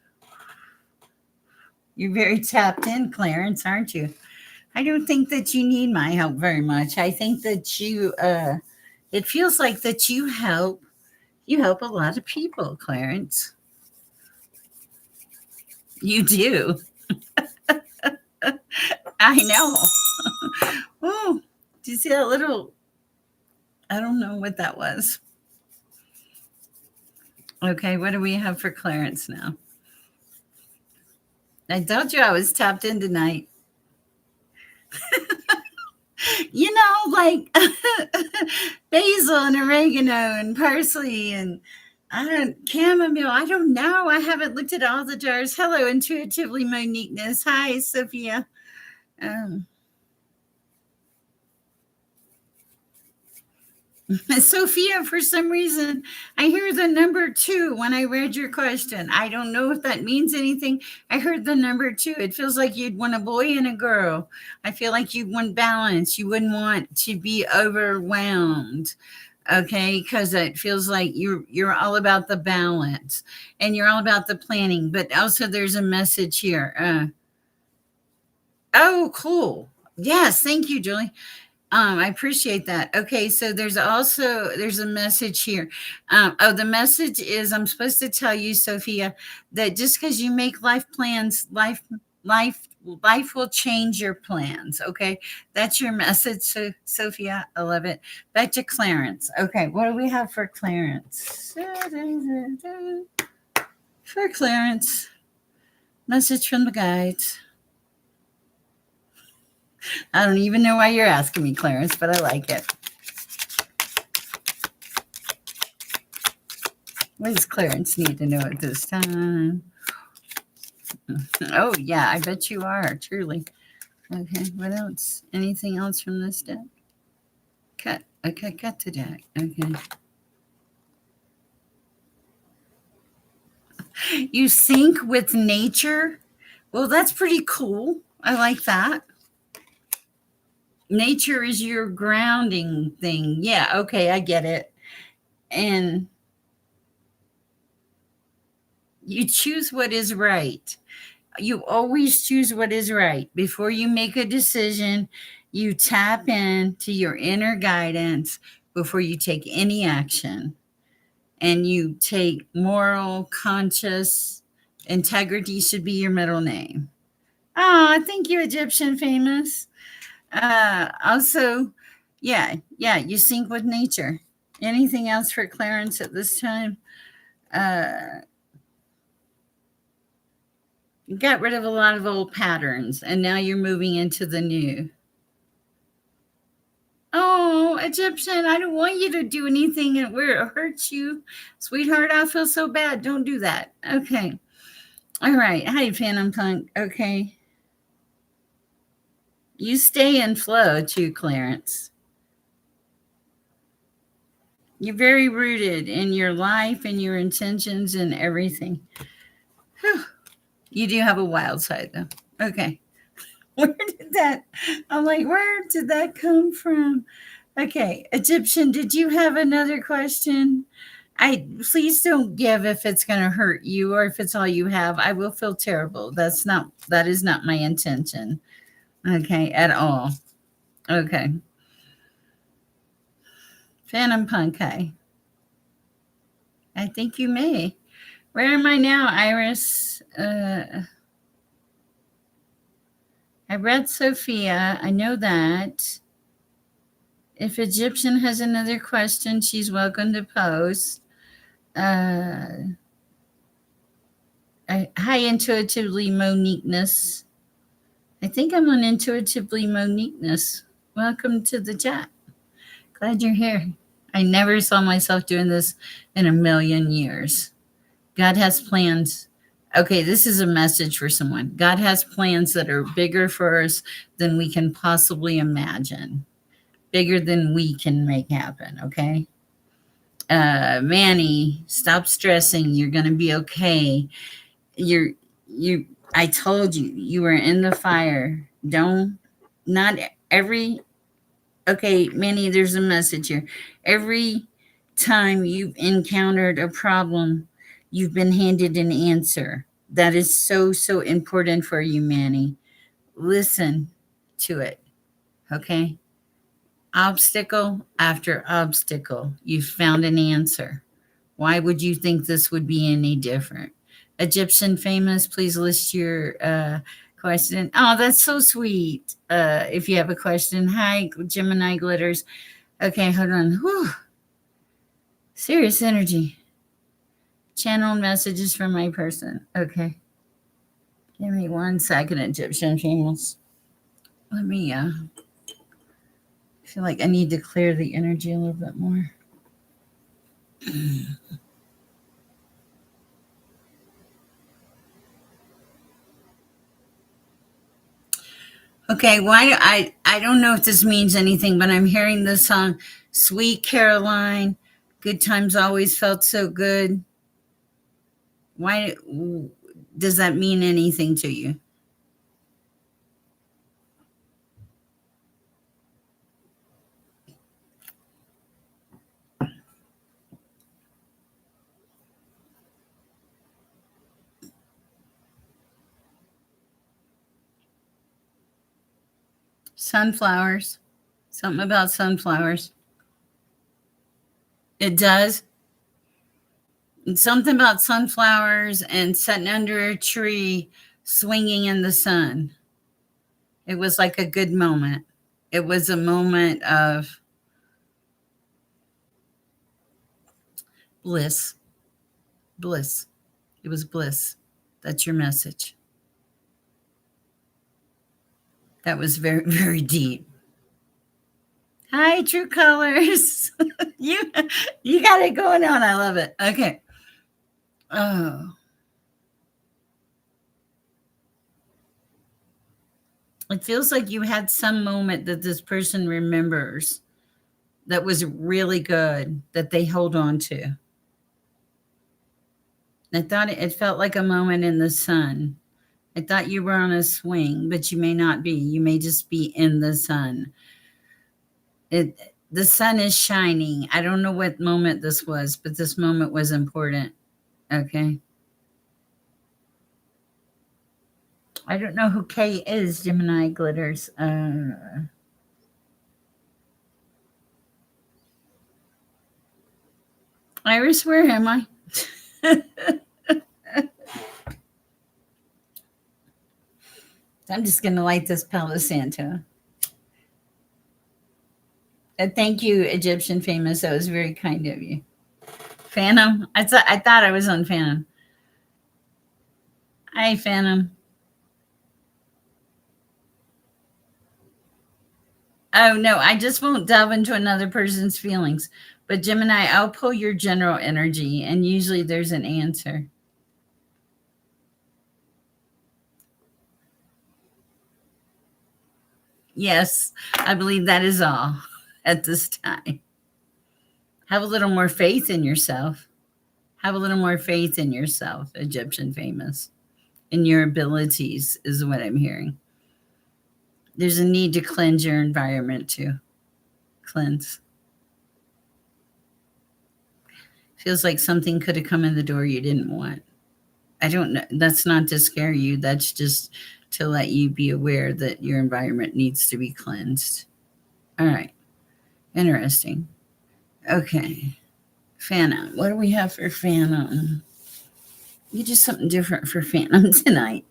S1: You're very tapped in, Clarence, aren't you? I don't think that you need my help very much. I think that it feels like that you help a lot of people, Clarence. You do. I know. Oh, do you see that little? I don't know what that was. Okay, what do we have for Clarence now? I told you I was tapped in tonight. Like basil and oregano and parsley and I don't chamomile. I don't know. I haven't looked at all the jars. Hello, intuitively Moniqueness. Hi, Sophia. Um, Sophia, for some reason, I hear the number 2 when I read your question. I don't know if that means anything. I heard the number 2. It feels like you'd want a boy and a girl. I feel like you want balance. You wouldn't want to be overwhelmed. Okay, because it feels like you're all about the balance and you're all about the planning. But also, there's a message here. Oh, cool. Yes, thank you, Julie. I appreciate that. Okay, so there's a message here. The message is I'm supposed to tell you, Sophia, that just because you make life plans, life life will change your plans. Okay, that's your message, Sophia. I love it. Back to Clarence. Okay, what do we have for Clarence? For Clarence, message from the guides. I don't even know why you're asking me, Clarence, but I like it. What does Clarence need to know at this time? Oh, yeah, I bet you are, truly. Okay, what else? Anything else from this deck? Cut. Okay, cut the deck. Okay. You sync with nature? Well, that's pretty cool. I like that. Nature is your grounding thing. Yeah, okay, I get it. And you choose what is right. You always choose what is right. Before you make a decision, you tap into your inner guidance before you take any action. And you take moral, conscious, integrity should be your middle name. Oh, thank you, Egyptian famous. Also, yeah, you sync with nature. Anything else for Clarence at this time? You got rid of a lot of old patterns, and now you're moving into the new. Oh, Egyptian, I don't want you to do anything where it hurts you. Sweetheart, I feel so bad. Don't do that. Okay. All right. Hi, Phantom Punk. Okay. You stay in flow too, Clarence. You're very rooted in your life and your intentions and everything. Whew. You do have a wild side, though. Okay. Where did that? I'm like, where did that come from? Okay, Egyptian, did you have another question? I please don't give if it's going to hurt you or if it's all you have. I will feel terrible. That is not my intention. Okay, at all. Okay. Phantom Punk, I think you may. Where am I now, Iris? I read Sophia. I know that. If Egyptian has another question, she's welcome to pose. Hi, intuitively Moniqueness. I think I'm on intuitively Moniqueness. Welcome to the chat. Glad you're here. I never saw myself doing this in a million years. God has plans. Okay, this is a message for someone. God has plans that are bigger for us than we can possibly imagine, bigger than we can make happen, okay? Manny, stop stressing. You're going to be okay. I told you, you were in the fire. Not every, okay, Manny, there's a message here. Every time you've encountered a problem, you've been handed an answer. That is so, so important for you, Manny. Listen to it, okay? Obstacle after obstacle, you found an answer. Why would you think this would be any different? Egyptian famous, please list your question. Oh, that's so sweet. If you have a question, hi, Gemini Glitters. Okay, hold on. Whew. Serious energy. Channel messages from my person. Okay. Give me 1 second, Egyptian famous. Let me, I feel like I need to clear the energy a little bit more. Okay, why do I don't know if this means anything, but I'm hearing this song, Sweet Caroline, Good Times Always Felt So Good. Why does that mean anything to you? Sunflowers. Something about sunflowers. It does. Something about sunflowers and sitting under a tree swinging in the sun. It was like a good moment. It was a moment of bliss. Bliss. It was bliss. That's your message. That was very, very deep. Hi, True Colors. you you got it going on. I love it. Okay. Oh. It feels like you had some moment that this person remembers that was really good that they hold on to. I thought it felt like a moment in the sun. I thought you were on a swing, but you may not be. You may just be in the sun. The sun is shining. I don't know what moment this was, but this moment was important. Okay. I don't know who Kay is, Gemini Glitters. Iris, where am I? I'm just going to light this Palo Santo. Thank you, Egyptian famous. That was very kind of you. Phantom? I thought I was on Phantom. Hi, Phantom. Oh, no, I just won't delve into another person's feelings. But Gemini, I'll pull your general energy, and usually there's an answer. Yes, I believe that is all at this time. Have a little more faith in yourself. Have a little more faith in yourself, Egyptian famous. In your abilities, is what I'm hearing. There's a need to cleanse your environment too. Cleanse. Feels like something could have come in the door you didn't want. I don't know. That's not to scare you. That's just to let you be aware that your environment needs to be cleansed. All right. Interesting. Okay. Phantom. What do we have for Phantom? You do something different for Phantom tonight.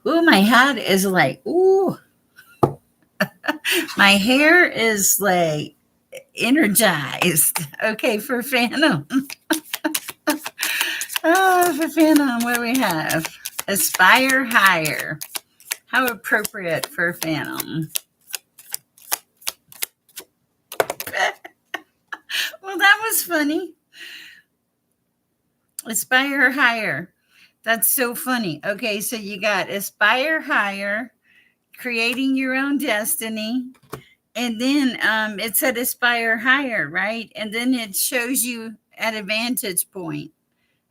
S1: Ooh, my head is like, ooh. My hair is like energized. Okay, for Phantom. Oh, for Phantom, what do we have? Aspire higher. How appropriate for Phantom. Well, that was funny. Aspire higher. That's so funny. Okay, so you got aspire higher, creating your own destiny. And then it said aspire higher, right? And then it shows you at a vantage point.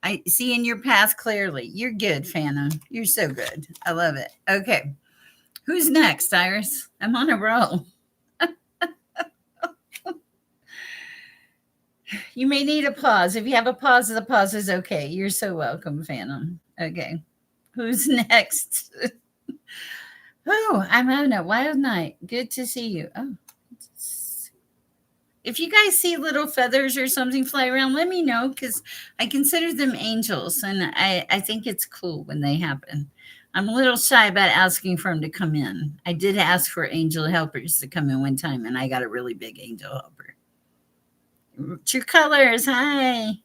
S1: I see in your path clearly. You're good, Phantom. You're so good. I love it. Okay. Who's next, Iris? I'm on a roll. You may need a pause. If you have a pause, the pause is okay. You're so welcome, Phantom. Okay. Who's next? Oh, I'm having a wild night. Good to see you. Oh, if you guys see little feathers or something fly around, let me know because I consider them angels and I think it's cool when they happen. I'm a little shy about asking for them to come in. I did ask for angel helpers to come in one time and I got a really big angel helper. True colors, hi.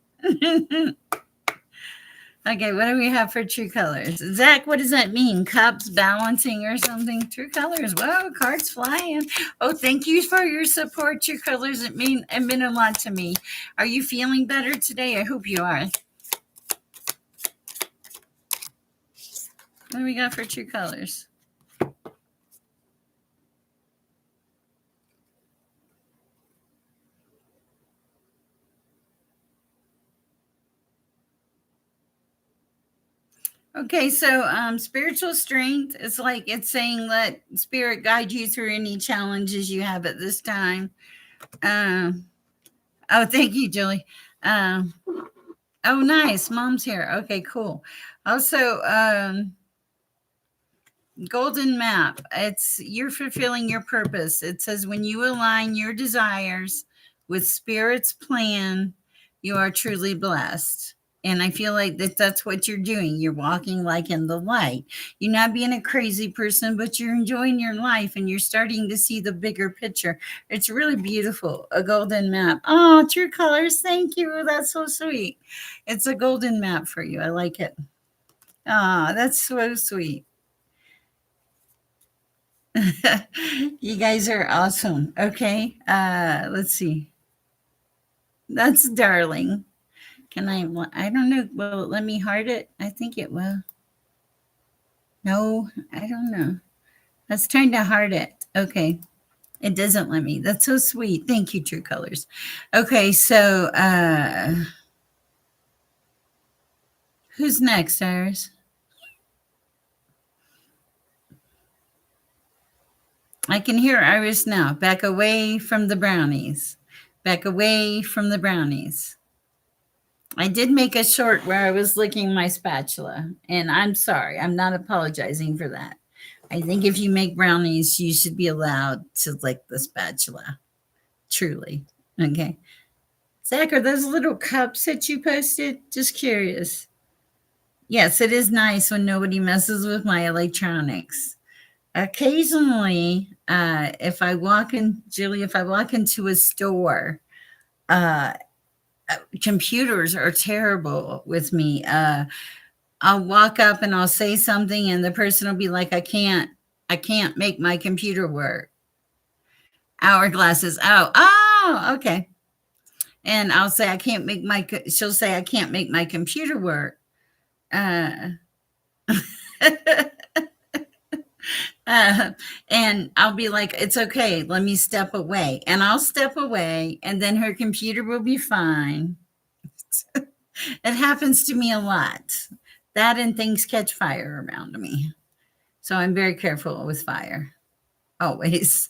S1: Okay, what do we have for true colors? Zach, what does that mean? Cups balancing or something? True colors. Whoa, cards flying. Oh, thank you for your support, true colors. It meant a lot to me. Are you feeling better today? I hope you are. What do we got for true colors? Okay, so spiritual strength is like it's saying let spirit guide you through any challenges you have at this time. Um, oh, thank you, Julie. Um, oh, nice. Mom's here. Okay, cool. Also, golden map. It's you're fulfilling your purpose. It says when you align your desires with spirit's plan, you are truly blessed. And I feel like that's what you're doing. You're walking like in the light. You're not being a crazy person, but you're enjoying your life and you're starting to see the bigger picture. It's really beautiful. A golden map. Oh, true colors. Thank you. That's so sweet. It's a golden map for you. I like it. Ah, that's so sweet. You guys are awesome. Okay. Let's see. That's darling. Can I don't know. Will it let me heart it? I think it will. No, I don't know. Let's try to heart it. Okay. It doesn't let me. That's so sweet. Thank you, True Colors. Okay, so who's next, Iris? I can hear Iris now. Back away from the brownies. Back away from the brownies. I did make a short where I was licking my spatula, and I'm sorry. I'm not apologizing for that. I think if you make brownies, you should be allowed to lick the spatula. Truly. Okay. Zach, are those little cups that you posted? Just curious. Yes, it is nice when nobody messes with my electronics. Occasionally, if I walk in, Julie, if I walk into a store, uh, computers are terrible with me. I'll walk up and I'll say something and the person will be like, I can't make my computer work. Hourglasses. Oh, okay. And I'll say, she'll say, I can't make my computer work. Uh, and I'll be like, it's okay. Let me step away. And I'll step away and then her computer will be fine. It happens to me a lot. That and things catch fire around me. So I'm very careful with fire. Always.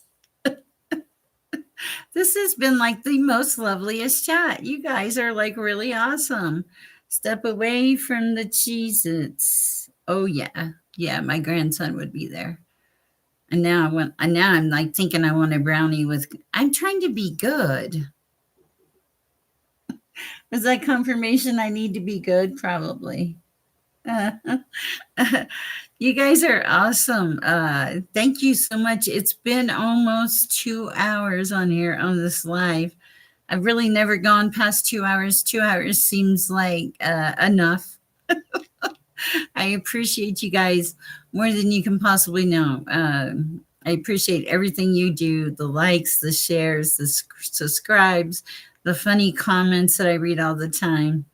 S1: This has been like the most loveliest chat. You guys are like really awesome. Step away from the Cheez-Its. Oh yeah. Yeah, my grandson would be there. And now I'm like thinking I want a brownie with I'm trying to be good. Was that confirmation I need to be good? Probably. You guys are awesome. Thank you so much. It's been almost 2 hours on here on this live. I've really never gone past 2 hours. 2 hours seems like enough. I appreciate you guys more than you can possibly know. I appreciate everything you do, the likes, the shares, the subscribes, the funny comments that I read all the time.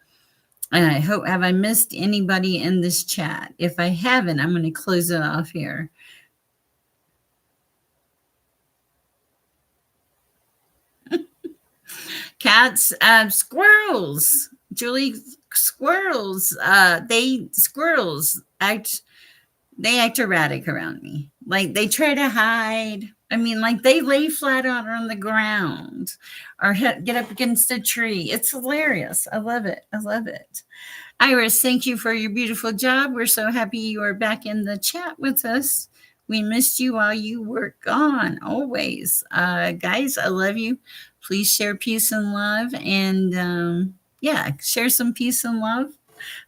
S1: I hope, have I missed anybody in this chat? If I haven't, I'm going to close it off here. Cats, squirrels, Julie, squirrels. Squirrels act erratic around me. Like they try to hide. I mean, like they lay flat out on the ground or get up against a tree. It's hilarious. I love it. I love it. Iris, thank you for your beautiful job. We're so happy you are back in the chat with us. We missed you while you were gone, always. Guys, I love you. Please share peace and love. And yeah, share some peace and love.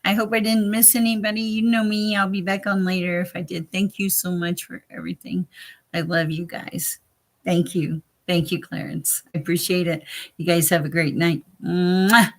S1: I hope I didn't miss anybody. You know me. I'll be back on later if I did. Thank you so much for everything. I love you guys. Thank you. Thank you, Clarence. I appreciate it. You guys have a great night. Mwah.